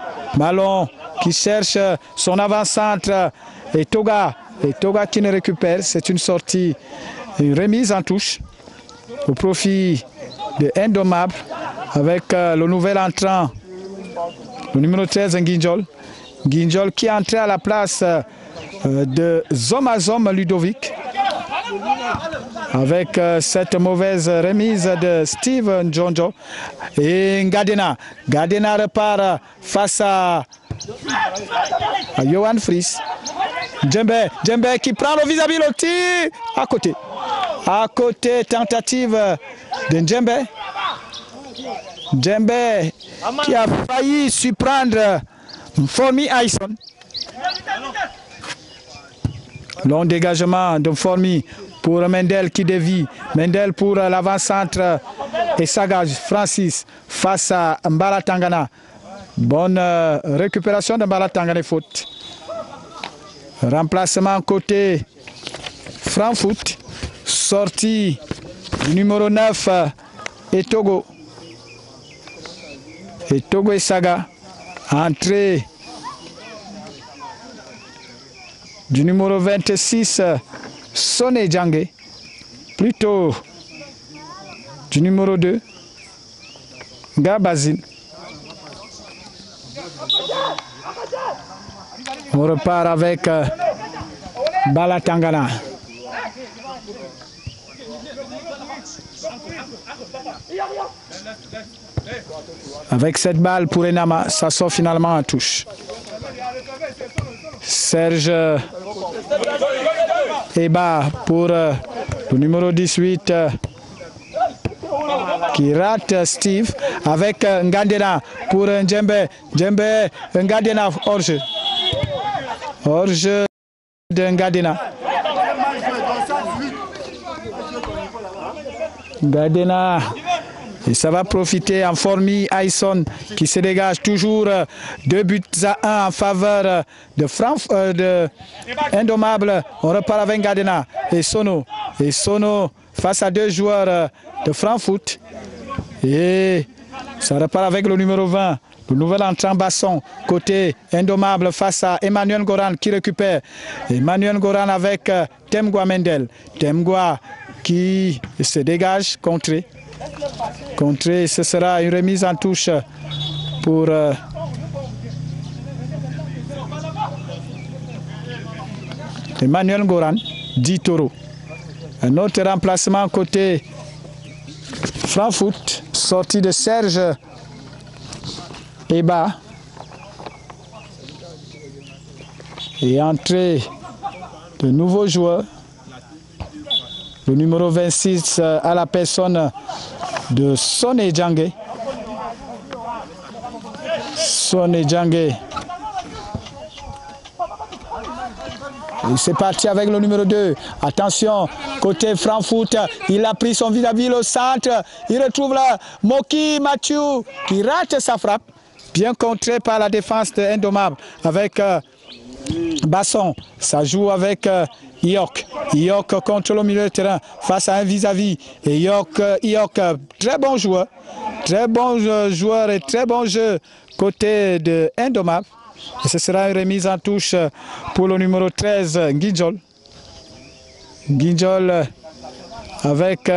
qui cherche son avant-centre et Toga qui ne récupère. C'est une sortie, une remise en touche au profit de Indommable avec le nouvel entrant, le numéro 13 Nginjol qui est entré à la place de Zomazom Ludovic avec cette mauvaise remise de Steve Njonjo. Et Ngadena repart face à Johan Fritz. Djembe qui prend le vis-à-vis, le tir à côté, tentative de Djembe qui a failli surprendre Formi Aïson. Long dégagement de Formi pour Mendel qui dévie. Mendel pour l'avant-centre et Sagage Francis face à Mbala Tangana. Bonne récupération de Mbala Tangana, faute. Remplacement côté Frankfurt. Sortie du numéro 9, Etogo. Etogo et Saga. Entrée du numéro 26, Soné Djangé. Plutôt du numéro 2, Gabazil. On repart avec Balatangana. Avec cette balle pour Enama, ça sort finalement en touche. Serge Eba pour le numéro 18 qui rate Steve avec Ngandena pour Djembe. Djembe, Ngandena, hors-jeu. Hors-jeu de Ngandena. Ngandena. Et ça va profiter en Formi Aïsson qui se dégage toujours 2 buts à 1 en faveur de Indommable. On repart avec Ngadena et Sono. Et Sono face à 2 joueurs de Frankfurt. Et ça repart avec le numéro 20. Le nouvel entrant Basson, côté Indommable face à Emmanuel Goran qui récupère. Emmanuel Goran avec Temgwa Mendel. Temgwa qui se dégage, contré. Contré, ce sera une remise en touche pour Emmanuel Goran, 10 taureaux. Un autre remplacement côté Frankfurt, sortie de Serge Eba. Et entrée de nouveaux joueurs. Le numéro 26 à la personne de Soné Djangé. Soné Djangé. C'est parti avec le numéro 2. Attention, côté Frankfurt, il a pris son vis-à-vis au centre. Il retrouve là Moki Mathieu qui rate sa frappe. Bien contré par la défense de Indommable avec Basson. Ça joue avec Iok. Iok contrôle au milieu de terrain face à un vis-à-vis. Et Iok, très bon joueur. Très bon joueur et très bon jeu côté de Indommable. Et ce sera une remise en touche pour le numéro 13, Ngidjol. Ngidjol avec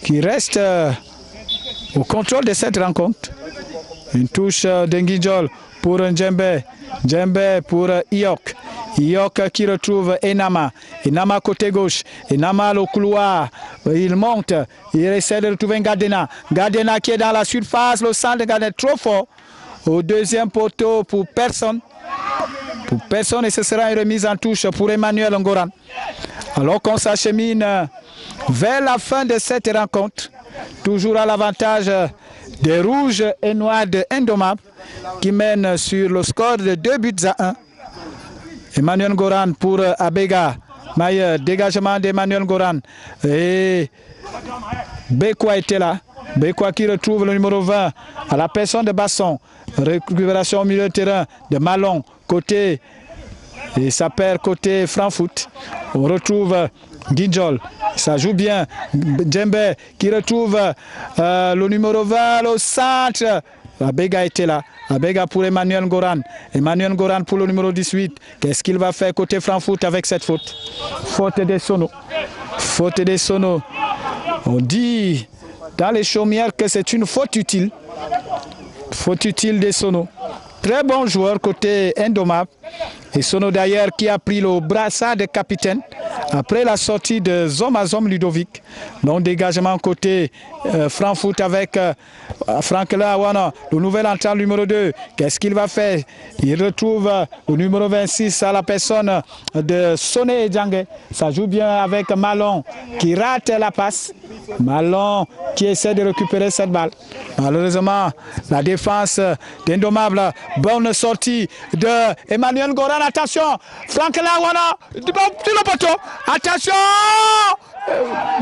qui reste au contrôle de cette rencontre. Une touche de Ngidjol pour Djembe. Djembe pour Iok. Iok qui retrouve Enama. Enama côté gauche. Enama le couloir. Il monte. Il essaie de retrouver Ngadena. Ngadena qui est dans la surface. Le centre de Ngadena trop fort. Au deuxième poteau pour personne. Pour personne et ce sera une remise en touche pour Emmanuel Ngoran. Alors qu'on s'achemine vers la fin de cette rencontre. Toujours à l'avantage des rouges et noirs de Indommable qui mènent sur le score de 2 buts à 1. Emmanuel Goran pour Abega. Mailleur, dégagement d'Emmanuel Goran. Et Bekwa était là. Bekwa qui retrouve le numéro 20 à la personne de Basson. Récupération au milieu de terrain de Malon. Côté, et ça perd côté Frankfurt. On retrouve Ngidjol. Ça joue bien. Djembe qui retrouve le numéro 20 au centre. Abega était là. Abega pour Emmanuel Goran. Emmanuel Goran pour le numéro 18. Qu'est-ce qu'il va faire côté Frankfurt avec cette faute? Faute des Sono. Faute des Sono. On dit dans les chaumières que c'est une faute utile. Faute utile des Sono. Très bon joueur côté Indommable. Et Sono d'ailleurs qui a pris le brassard de capitaine après la sortie de Zom Ludovic. Donc dégagement côté Frankfurt avec Franklin Awana, le nouvel entrant numéro 2. Qu'est-ce qu'il va faire? Il retrouve le numéro 26 à la personne de Soné Djangé. Ça joue bien avec Malon qui rate la passe. Malon qui essaie de récupérer cette balle. Malheureusement, la défense d'Indommable. Bonne sortie de Emmanuel Goran. Attention, Franklin Awana du poteau. Attention,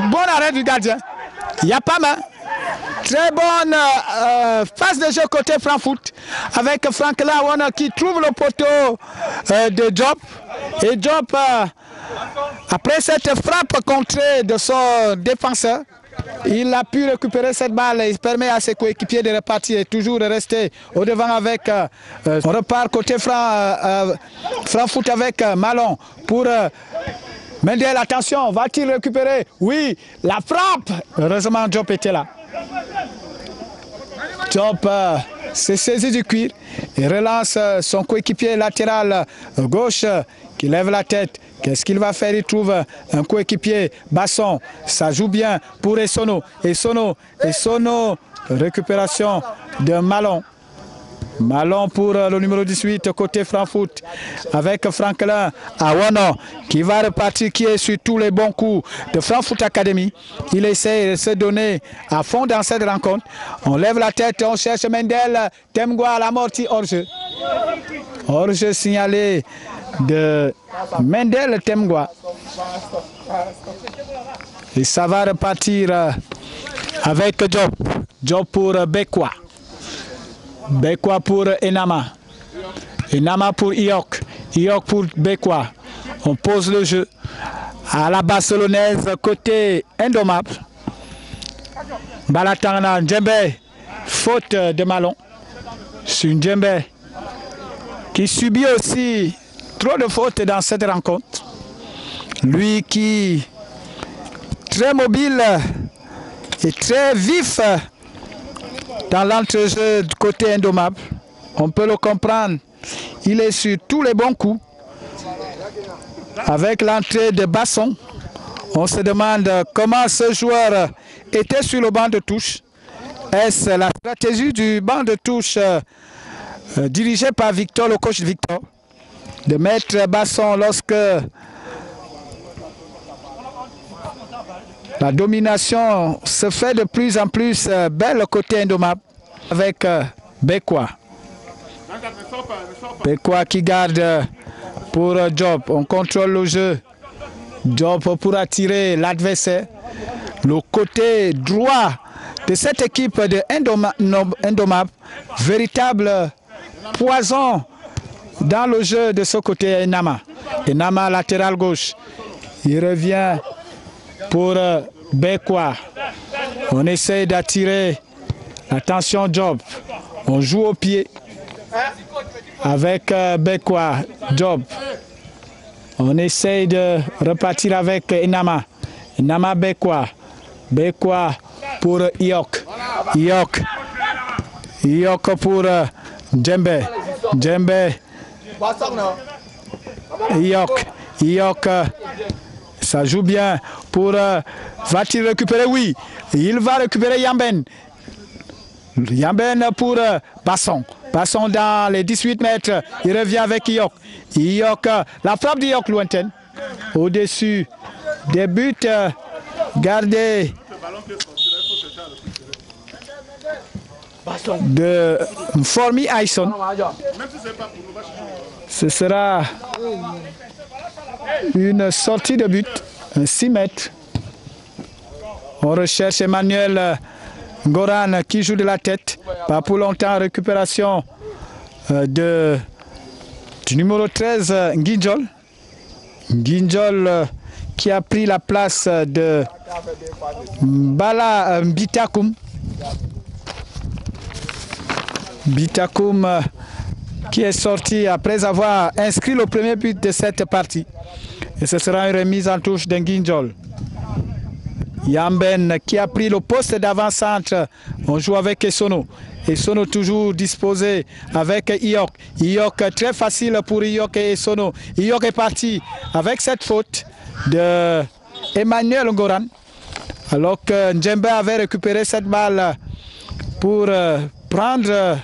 bon arrêt du gardien. Il n'y a pas main. Très bonne phase de jeu côté Frankfurt avec Franklin Awano qui trouve le poteau de Job. Et Job, après cette frappe contrée de son défenseur, il a pu récupérer cette balle. Il permet à ses coéquipiers de repartir et toujours de rester au devant avec. On repart côté Frankfurt avec Malon pour Mendel. Attention, va-t-il récupérer? Oui, la frappe. Heureusement, Job était là. Job s'est saisi du cuir et relance son coéquipier latéral gauche qui lève la tête. Qu'est-ce qu'il va faire? Il trouve un coéquipier, Basson. Ça joue bien pour Essono. Essono, récupération de Malon. Malon pour le numéro 18 côté Frankfurt avec Franklin Awano qui va repartir, qui est sur tous les bons coups de Frankfurt Academy. Il essaie de se donner à fond dans cette rencontre. On lève la tête, on cherche Mendel. Temgwa à l'amorti, hors-jeu. Hors-jeu signalé de Mendel Temgwa. Et ça va repartir avec Job. Job pour Bekwa. Bekwa pour Enama. Enama pour Iok. Iok pour Bekwa. On pose le jeu à la barcelonaise côté indomable. Balatana Djembe. Faute de Malon. C'est une Djembe qui subit aussi trop de fautes dans cette rencontre. Lui qui est très mobile et très vif dans l'entrejeu du côté indomable. On peut le comprendre. Il est sur tous les bons coups. Avec l'entrée de Basson, on se demande comment ce joueur était sur le banc de touche. Est-ce la stratégie du banc de touche dirigé par Victor, le coach Victor, de mettre Basson lorsque la domination se fait de plus en plus belle côté indomable avec Bekwa. Bekwa qui garde pour Job. On contrôle le jeu. Job pour attirer l'adversaire. Le côté droit de cette équipe de indomable, véritable poison dans le jeu de ce côté Enama. Enama latéral gauche. Il revient pour Bekwa. On essaie d'attirer l'attention Job. On joue au pied avec Bekwa. Job. On essaie de repartir avec Enama. Enama Bekwa. Bekwa pour Iok. Iok. Iok pour Djembe. Djembe. Iok. Iok. Ça joue bien pour... va-t-il récupérer? Oui. Il va récupérer Yamben. Yamben pour Basson. Basson dans les 18 mètres. Il revient avec Iok. Iok. La frappe d'Iok lointaine. Au-dessus des buts gardés de Formi Ayson. Ce sera une sortie de but, un 6 mètres. On recherche Emmanuel Goran qui joue de la tête. Pas pour longtemps, récupération du numéro 13, Nginjol. Nginjol qui a pris la place de Bala Bitakoum. Bitakoum qui est sorti après avoir inscrit le premier but de cette partie. Et ce sera une remise en touche d'Nginjol. Yamben qui a pris le poste d'avant-centre. On joue avec Essono. Essono toujours disposé avec Iok. Iok très facile pour Iok et Essono. Iok est parti avec cette faute de Emmanuel Ngoran. Alors que Djembe avait récupéré cette balle pour prendre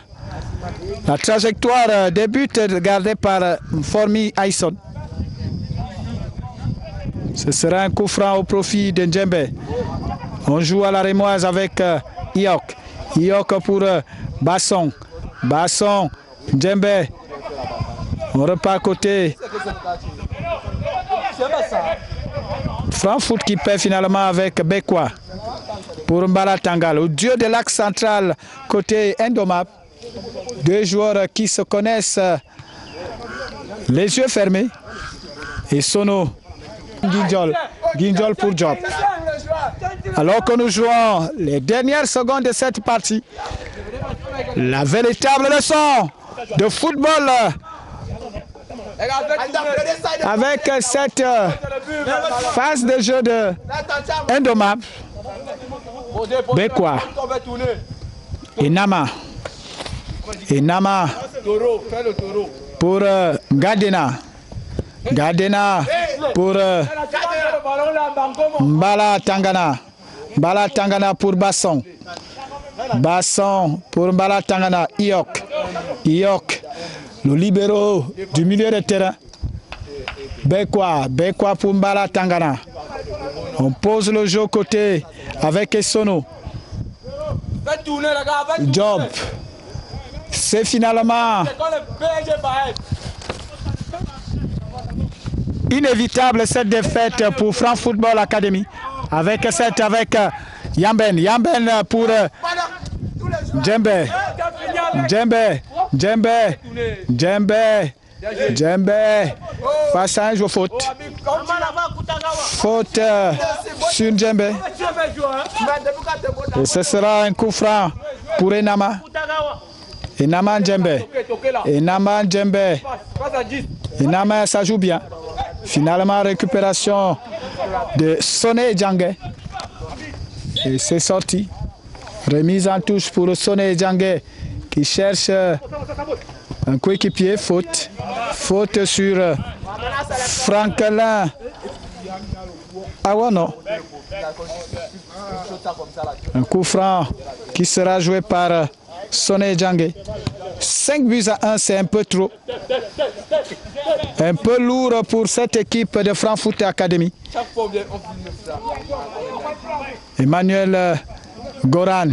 la trajectoire des buts gardés par Formi Ayson. Ce sera un coup franc au profit de Djembe. On joue à la rémoise avec Iok. Iok pour Basson. Basson, Djembe. On repart côté Frankfurt qui perd finalement avec Bekwa. pour Mbala Tanga. Au dieu de l'axe central, côté Indomable. Deux joueurs qui se connaissent les yeux fermés. Et Sono Guinjol pour Job. Alors que nous jouons les dernières secondes de cette partie, la véritable leçon de football avec cette phase de jeu de Indomable. Bekwa Inama pour Gadena pour Mbala Tangana pour Basson pour Mbala Tangana. Iok le libéraux du milieu de terrain. Bekwa pour Mbala Tangana. On pose le jeu côté avec Sono. Job. C'est finalement inévitable cette défaite pour France Football Academy. Avec Yamben pour Djembe face à un joueur faute sur Djembe, et ce sera un coup franc pour Enama Djembe. Enama, ça joue bien. Finalement, récupération de Soné Djangé. Et c'est sorti. Remise en touche pour Soné Djangé qui cherche un coéquipier. Faute sur Franklin Awano. Un coup franc qui sera joué par Soné Djangé. 5-1, c'est un peu trop. Un peu lourd pour cette équipe de Frankfurt Academy. Emmanuel Goran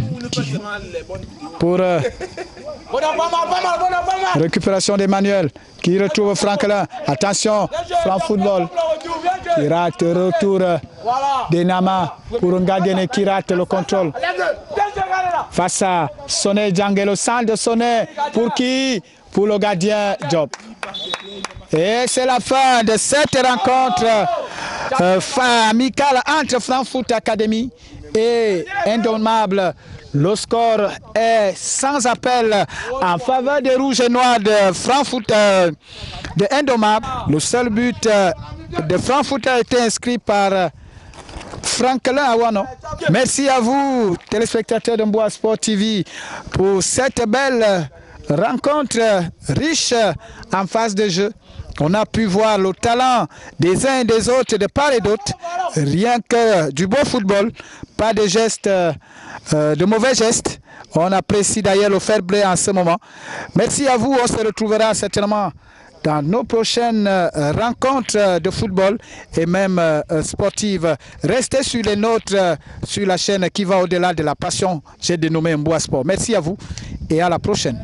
pour récupération d'Emmanuel qui retrouve Franklin. Attention, Franck Football qui rate le retour d'Enama pour Ngadene qui rate le contrôle. Face à Soné Djangé, le centre de Soné pour qui? Pour le gardien Job. Et c'est la fin de cette rencontre amicale entre Frankfurt Academy et Indomable. Le score est sans appel en faveur des Rouges et Noirs de Frankfurt de Indomable. Le seul but de Frankfurt a été inscrit par Franklin Awano. Merci à vous, téléspectateurs de Mboa Sport TV, pour cette belle rencontre riche en phase de jeu. On a pu voir le talent des uns et des autres, de part et d'autre. Rien que du beau football, pas de gestes, de mauvais gestes. On apprécie d'ailleurs le fair play en ce moment. Merci à vous, on se retrouvera certainement dans nos prochaines rencontres de football et même sportives. Restez sur les nôtres, sur la chaîne qui va au-delà de la passion. J'ai dénommé Mboa Sport. Merci à vous et à la prochaine.